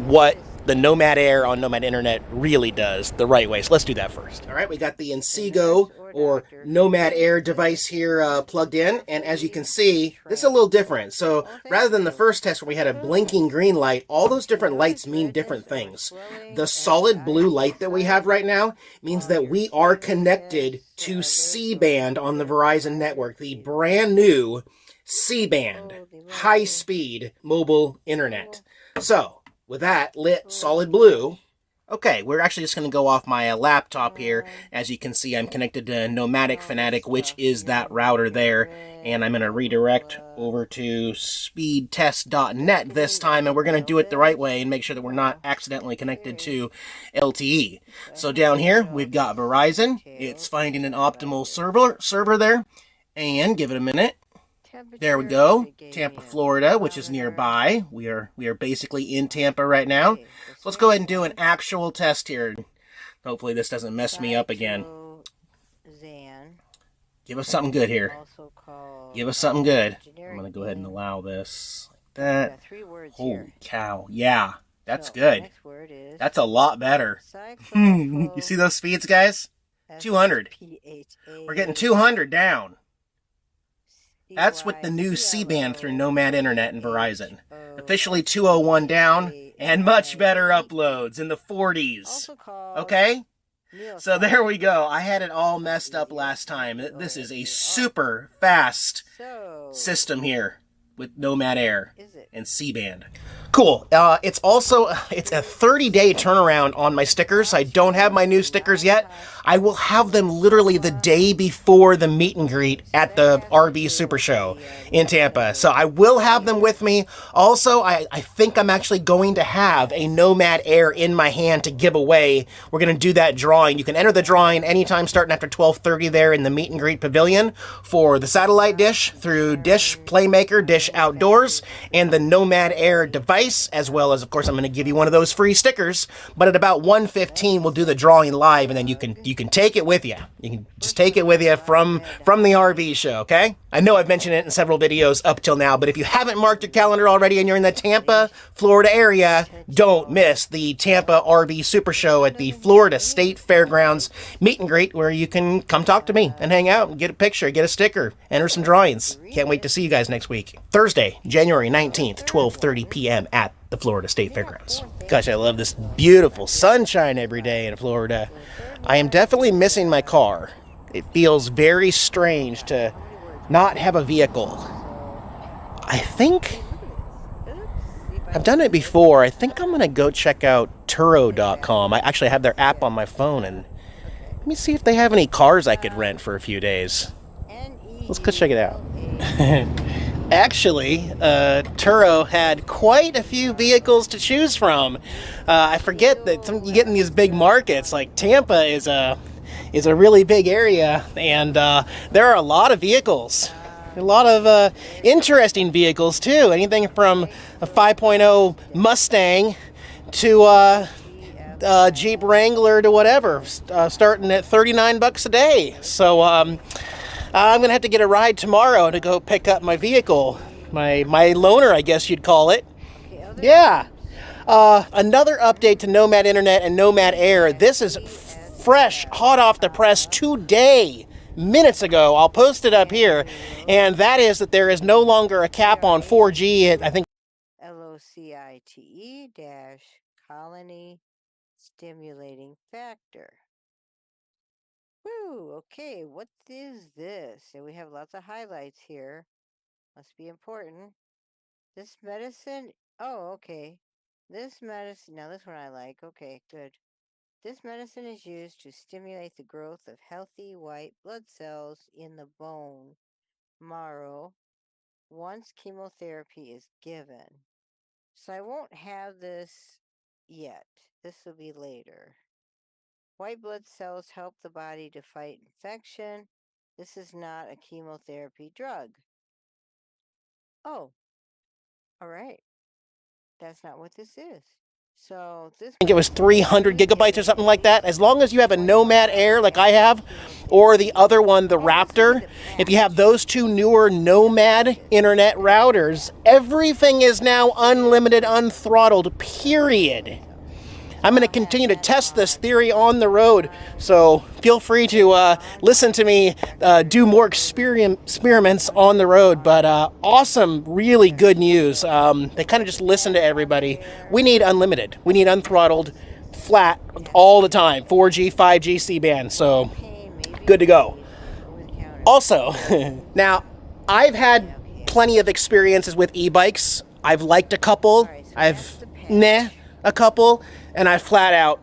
what the Nomad Air on Nomad Internet really does the right way. So let's do that first. All right, we got the Inseego or Nomad Air device here plugged in. And as you can see, this is a little different. So rather than the first test where we had a blinking green light, all those different lights mean different things. The solid blue light that we have right now means that we are connected to C-band on the Verizon network, the brand new C-band, high-speed mobile internet. So, with that lit solid blue, okay, we're actually just going to go off my laptop here. As you can see, I'm connected to Nomadic Fanatic, which is that router there. And I'm going to redirect over to speedtest.net this time, and we're going to do it the right way and make sure that we're not accidentally connected to LTE. So down here, we've got Verizon. It's finding an optimal server there. And give it a minute. There we go, Tampa, Florida, which is nearby. We are basically in Tampa right now. So let's go ahead and do an actual test here. Hopefully this doesn't mess me up again. Give us something good here. Give us something good. I'm going to go ahead and allow this like that. Holy cow. Yeah, that's good. That's a lot better. You see those speeds, guys? 200. We're getting 200 down. That's with the new C-band through Nomad Internet and Verizon. Officially 201 down, and much better uploads in the 40s. Okay? So there we go. I had it all messed up last time. This is a super fast system here with Nomad Air and C-band. Cool. It's a 30-day turnaround on my stickers. I don't have my new stickers yet. I will have them literally the day before the meet and greet at the RV Super Show in Tampa. So I will have them with me. Also, I think I'm actually going to have a Nomad Air in my hand to give away. We're going to do that drawing. You can enter the drawing anytime starting after 12:30 there in the meet and greet pavilion for the satellite dish through Dish Playmaker, Dish Outdoors, and the Nomad Air device, as well as, of course, I'm going to give you one of those free stickers. But at about 1:15, we'll do the drawing live, and then you can take it with you. You can just take it with you from the RV show, okay? I know I've mentioned it in several videos up till now, but if you haven't marked your calendar already and you're in the Tampa, Florida area, don't miss the Tampa RV Super Show at the Florida State Fairgrounds meet and greet, where you can come talk to me and hang out and get a picture, get a sticker, enter some drawings. Can't wait to see you guys next week. Thursday, January 19th, 12:30 p.m. at the Florida State Fairgrounds. Gosh, I love this beautiful sunshine every day in Florida. I am definitely missing my car. It feels very strange to not have a vehicle. I think I've done it before. I think I'm going to go check out Turo.com. I actually have their app on my phone, and let me see if they have any cars I could rent for a few days. Let's go check it out. Actually, Turo had quite a few vehicles to choose from. I forget that you get in these big markets, like Tampa is a really big area, and there are a lot of vehicles. A lot of interesting vehicles, too. Anything from a 5.0 Mustang to a Jeep Wrangler to whatever, starting at $39 a day. So, I'm going to have to get a ride tomorrow to go pick up my vehicle. My loaner, I guess you'd call it. Yeah. Another update to Nomad Internet and Nomad Air. This is fresh, hot off the press today, minutes ago. I'll post it up here. And that is that there is no longer a cap on 4G. I think LOCITE colony stimulating factor. Woo, okay, what is this? So we have lots of highlights here. Must be important. This medicine, oh, okay. This medicine, now this one I like. Okay, good. This medicine is used to stimulate the growth of healthy white blood cells in the bone marrow once chemotherapy is given. So I won't have this yet. This will be later. White blood cells help the body to fight infection. This is not a chemotherapy drug. Oh, all right. That's not what this is. So this, I think it was 300 gigabytes or something like that. As long as you have a Nomad Air like I have, or the other one, the Raptor, if you have those two newer Nomad internet routers, everything is now unlimited, unthrottled, period. I'm going to continue to test this theory on the road, so feel free to listen to me do more experiments on the road. But awesome, really good news. They kind of just listen to everybody. We need unlimited. We need unthrottled, flat, all the time. 4G, 5G, C-band, so good to go. Also, now, I've had plenty of experiences with e-bikes. I've liked a couple. I've a couple. And I flat out,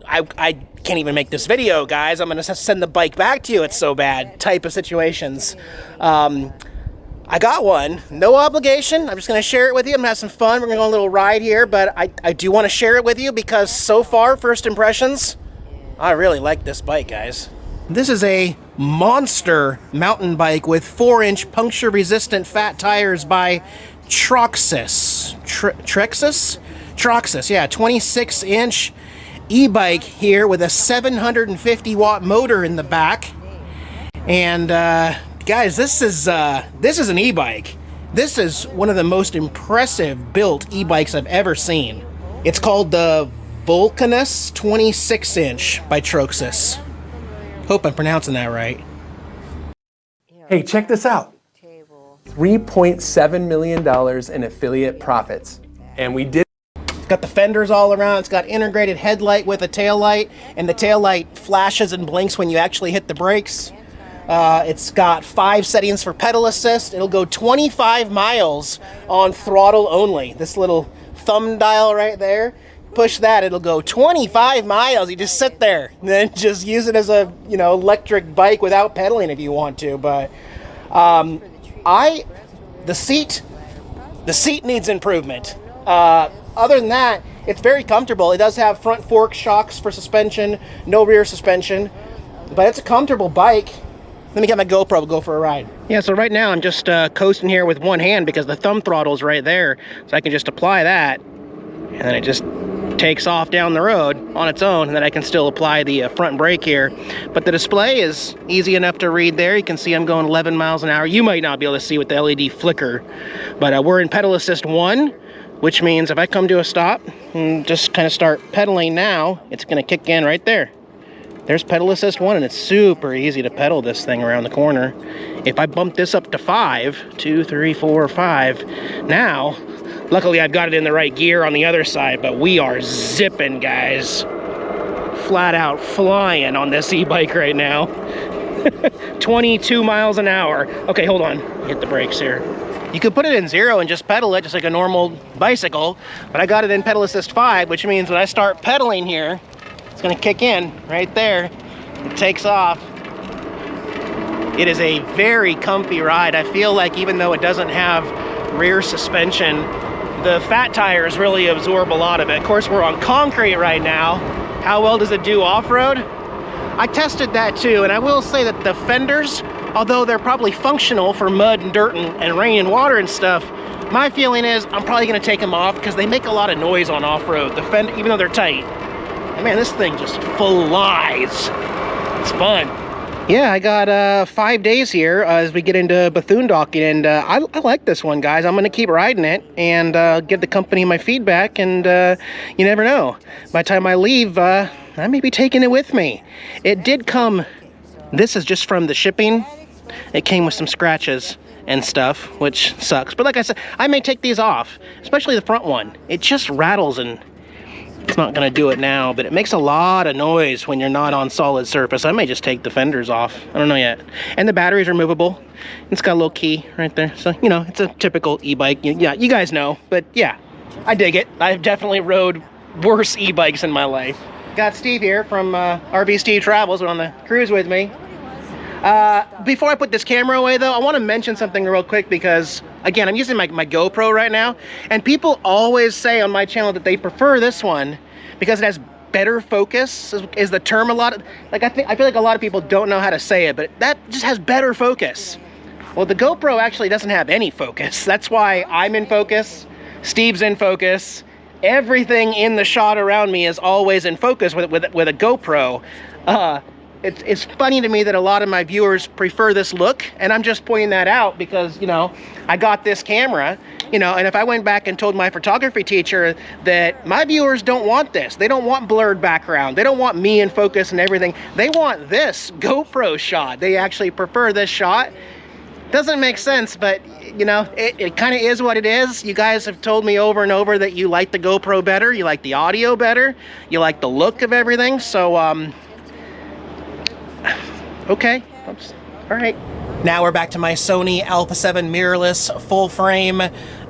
I can't even make this video, guys. I'm going to send the bike back to you. It's so bad type of situations. I got one. No obligation. I'm just going to share it with you. I'm going to have some fun. We're going to go on a little ride here. But I do want to share it with you because so far, first impressions, I really like this bike, guys. This is a monster mountain bike with 4-inch puncture-resistant fat tires by Troxus. Troxus, yeah, 26-inch e-bike here with a 750-watt motor in the back. And guys, this is an e-bike. This is one of the most impressive built e-bikes I've ever seen. It's called the Vulcanus 26-inch by Troxus. Hope I'm pronouncing that right. Hey, check this out. $3.7 million in affiliate profits. And we did. It's got the fenders all around. It's got integrated headlight with a tail light, and the tail light flashes and blinks when you actually hit the brakes. It's got 5 settings for pedal assist. It'll go 25 miles on throttle only. This little thumb dial right there, push that, it'll go 25 miles. You just sit there and then just use it as a, electric bike without pedaling if you want to. But the seat needs improvement. Other than that, it's very comfortable. It does have front fork shocks for suspension, no rear suspension, but it's a comfortable bike. Let me get my GoPro, we'll go for a ride. Yeah, so right now I'm just coasting here with one hand because the thumb throttle's right there. So I can just apply that, and then it just takes off down the road on its own, and then I can still apply the front brake here. But the display is easy enough to read there. You can see I'm going 11 miles an hour. You might not be able to see with the LED flicker, but we're in pedal assist 1. Which means if I come to a stop and just kind of start pedaling now, it's going to kick in right there. There's pedal assist 1, and it's super easy to pedal this thing around the corner. If I bump this up to 5, 2, 3, 4, 5, now, luckily I've got it in the right gear on the other side, but we are zipping, guys. Flat out flying on this e-bike right now. 22 miles an hour. Okay, hold on. Hit the brakes here. You could put it in 0 and just pedal it just like a normal bicycle, but I got it in pedal assist 5, which means when I start pedaling here, it's gonna kick in right there. It takes off. It is a very comfy ride. I feel like even though it doesn't have rear suspension, the fat tires really absorb a lot of it. Of course, we're on concrete right now. How well does it do off-road? I tested that too, and I will say that the fenders, although they're probably functional for mud and dirt and rain and water and stuff, my feeling is I'm probably going to take them off because they make a lot of noise on off-road, even though they're tight. And man, this thing just flies. It's fun. Yeah, I got 5 days here as we get into Bethune-Docking, and I like this one, guys. I'm going to keep riding it and give the company my feedback, and you never know. By the time I leave, I may be taking it with me. It did come, this is just from the shipping. It came with some scratches and stuff, which sucks. But like I said, I may take these off, especially the front one. It just rattles, and it's not going to do it now, but it makes a lot of noise when you're not on solid surface. I may just take the fenders off. I don't know yet. And the batteries are movable. It's got a little key right there. So, it's a typical e-bike. Yeah, you guys know. But yeah, I dig it. I've definitely rode worse e-bikes in my life. Got Steve here from RV Steve Travels on the cruise with me. Before I put this camera away, though, I want to mention something real quick because, again, I'm using my GoPro right now, and people always say on my channel that they prefer this one because it has better focus is the term. A lot of, like, I feel like a lot of people don't know how to say it, but that just has better focus. Well, the GoPro actually doesn't have any focus. That's why I'm in focus, Steve's in focus, everything in the shot around me is always in focus with a GoPro. It's funny to me that a lot of my viewers prefer this look, and I'm just pointing that out because, you know, I got this camera, you know, and if I went back and told my photography teacher that my viewers don't want this, they don't want blurred background, they don't want me in focus and everything, they want this GoPro shot. They actually prefer this shot. Doesn't make sense, but you know, it kind of is what it is. You guys have told me over and over that you like the GoPro better, you like the audio better, you like the look of everything, so okay. Oops. All right. Now we're back to my Sony Alpha 7 mirrorless full frame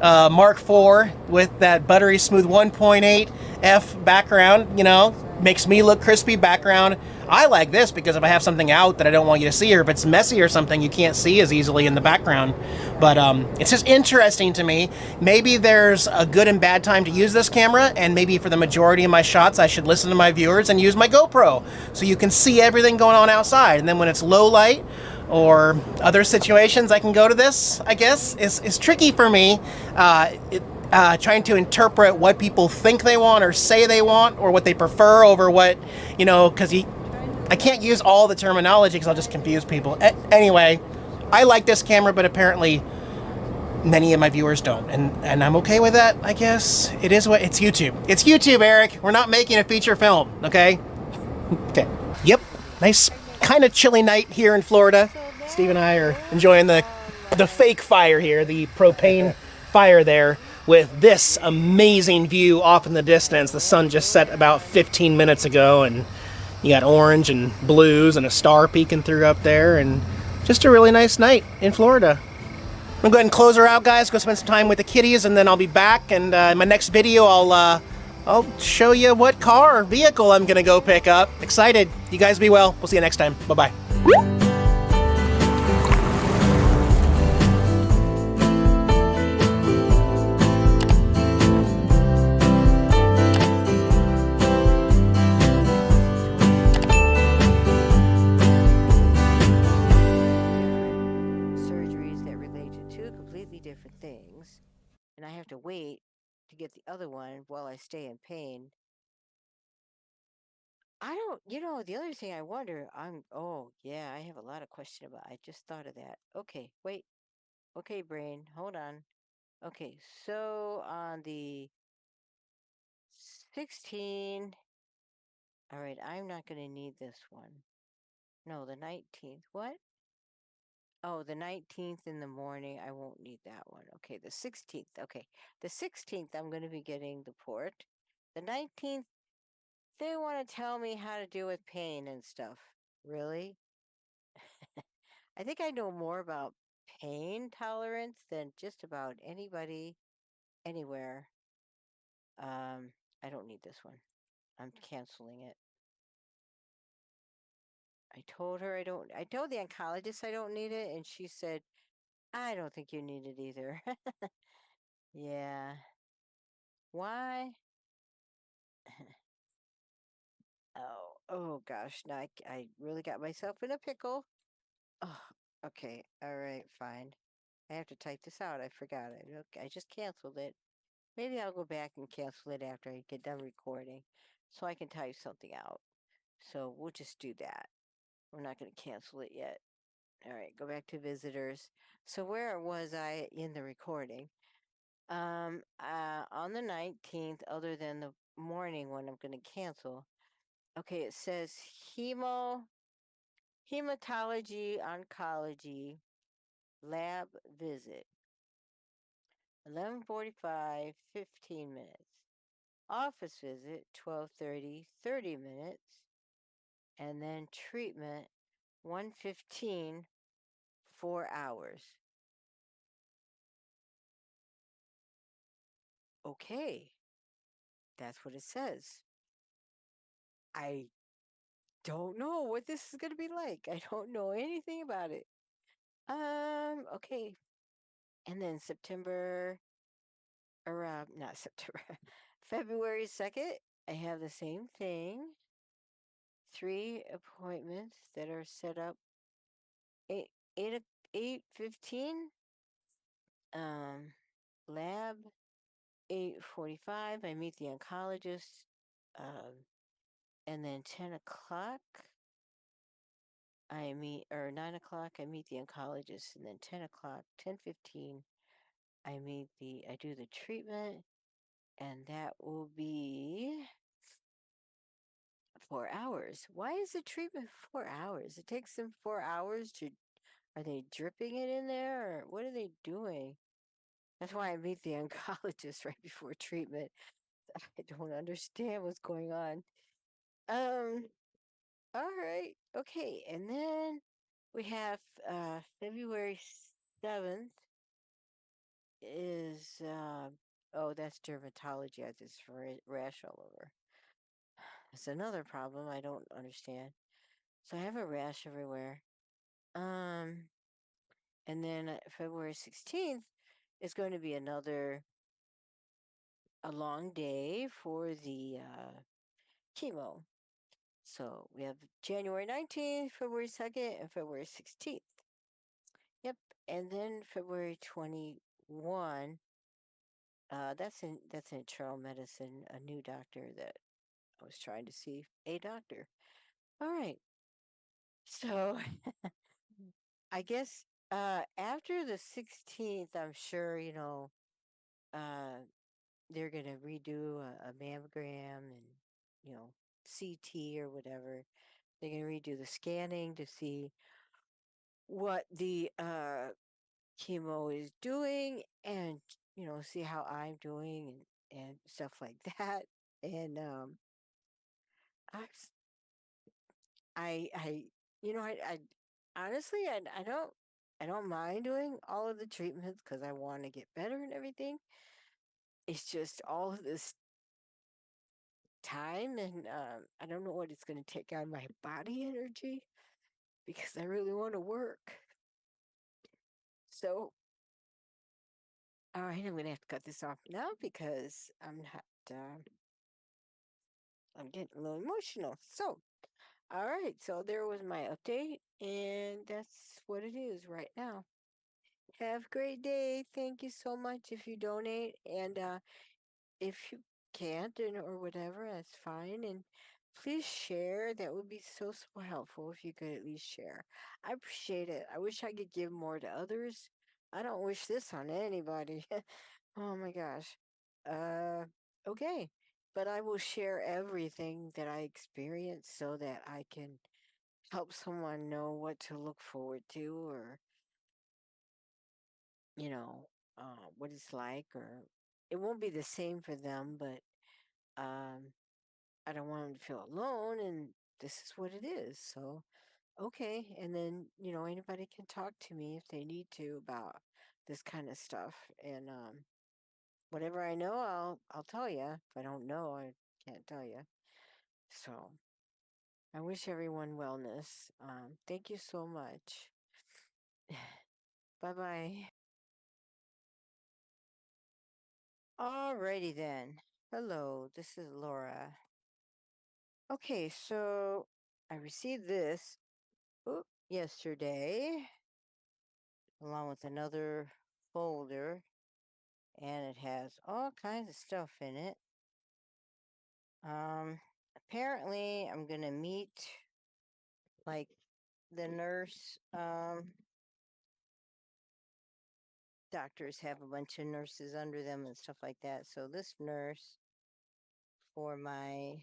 Mark IV with that buttery smooth 1.8 f background. You know, makes me look crispy background. I like this because if I have something out that I don't want you to see, or if it's messy or something, you can't see as easily in the background. But it's just interesting to me. Maybe there's a good and bad time to use this camera, and maybe for the majority of my shots, I should listen to my viewers and use my GoPro so you can see everything going on outside. And then when it's low light or other situations, I can go to this, I guess. It's tricky for me. Trying to interpret what people think they want or say they want or what they prefer over what, you know, because I can't use all the terminology because I'll just confuse people. Anyway, I like this camera, but apparently many of my viewers don't, and I'm okay with that, I guess. It is what it's YouTube. It's YouTube, Eric. We're not making a feature film, okay? Okay. Yep. Nice, kind of chilly night here in Florida. Steve and I are enjoying the fake fire here, the propane fire there, with this amazing view off in the distance. The sun just set about 15 minutes ago, and you got orange and blues and a star peeking through up there, and just a really nice night in Florida. I'm gonna go ahead and close her out, guys. Go spend some time with the kitties, and then I'll be back. And in my next video, I'll show you what car or vehicle I'm gonna go pick up. Excited. You guys be well. We'll see you next time. Bye-bye. Surgeries that relate to two completely different things, and I have to wait to get the other one while I stay in pain. I don't, you know, the other thing I wonder, oh, yeah, I have a lot of question about. I just thought of that. Okay, wait. Okay, brain, hold on. Okay, so on the 16, all right, I'm not going to need this one. No, the 19th. What? Oh, the 19th in the morning, I won't need that one. Okay, the 16th. Okay, the 16th, I'm going to be getting the port. The 19th, they want to tell me how to deal with pain and stuff. Really? I think I know more about pain tolerance than just about anybody anywhere. I don't need this one. I'm canceling it. I told her I told the oncologist I don't need it, and she said, I don't think you need it either. Yeah. Why? Oh gosh. Now I really got myself in a pickle. Oh, okay. All right, fine. I have to type this out. I forgot it. Okay, I just canceled it. Maybe I'll go back and cancel it after I get done recording so I can type something out. So we'll just do that. We're not going to cancel it yet. All right, go back to visitors. So where was I in the recording? On the 19th, other than the morning when I'm going to cancel. Okay, it says hematology oncology lab visit. 11:45, 15 minutes. Office visit, 12:30, 30 minutes. And then treatment, 1:15, 4 hours. Okay, that's what it says. I don't know what this is going to be like. I don't know anything about it. Okay. And then September, or not September, February 2nd, I have the same thing. 3 appointments that are set up. 8:15. Lab 8:45. I meet the oncologist. And then 10 o'clock. Or 9 o'clock. I meet the oncologist, and then 10 o'clock, 10:15. I do the treatment, and that will be 4 hours. Why is the treatment 4 hours? It takes them 4 hours are they dripping it in there, or what are they doing? That's why I meet the oncologist right before treatment. I don't understand what's going on. All right. Okay, and then we have February 7th is that's dermatology. I have this rash all over. It's another problem I don't understand. So I have a rash everywhere. And then February 16th is going to be a long day for the chemo. So we have January 19th, February 2nd, and February 16th. Yep. And then February 21, that's internal medicine, a new doctor that I was trying to see a doctor. All right. So I guess after the 16th, I'm sure, they're going to redo a mammogram and, CT or whatever. They're going to redo the scanning to see what the chemo is doing and, see how I'm doing and stuff like that. And I, I, I honestly, I don't mind doing all of the treatments because I want to get better and everything. It's just all of this time, and I don't know what it's going to take on my body energy because I really want to work. So, all right, I'm going to have to cut this off now because I'm not. I'm getting a little emotional. So, all right, so there was my update, and that's what it is right now. Have a great day. Thank you so much if you donate, and if you can't or whatever, that's fine. And please share. That would be so helpful if you could at least share. I appreciate it. I wish I could give more to others. I don't wish this on anybody. Oh my gosh. Okay. But I will share everything that I experience so that I can help someone know what to look forward to, or what it's like, or it won't be the same for them, but I don't want them to feel alone, and this is what it is. So, okay. And then, anybody can talk to me if they need to about this kind of stuff. And whatever I know, I'll tell you. If I don't know, I can't tell you. So, I wish everyone wellness. Thank you so much. Bye-bye. Alrighty then. Hello, this is Laura. Okay, so I received this yesterday along with another folder, and it has all kinds of stuff in it. Apparently I'm gonna meet like the nurse. Doctors have a bunch of nurses under them and stuff like that. So this nurse for my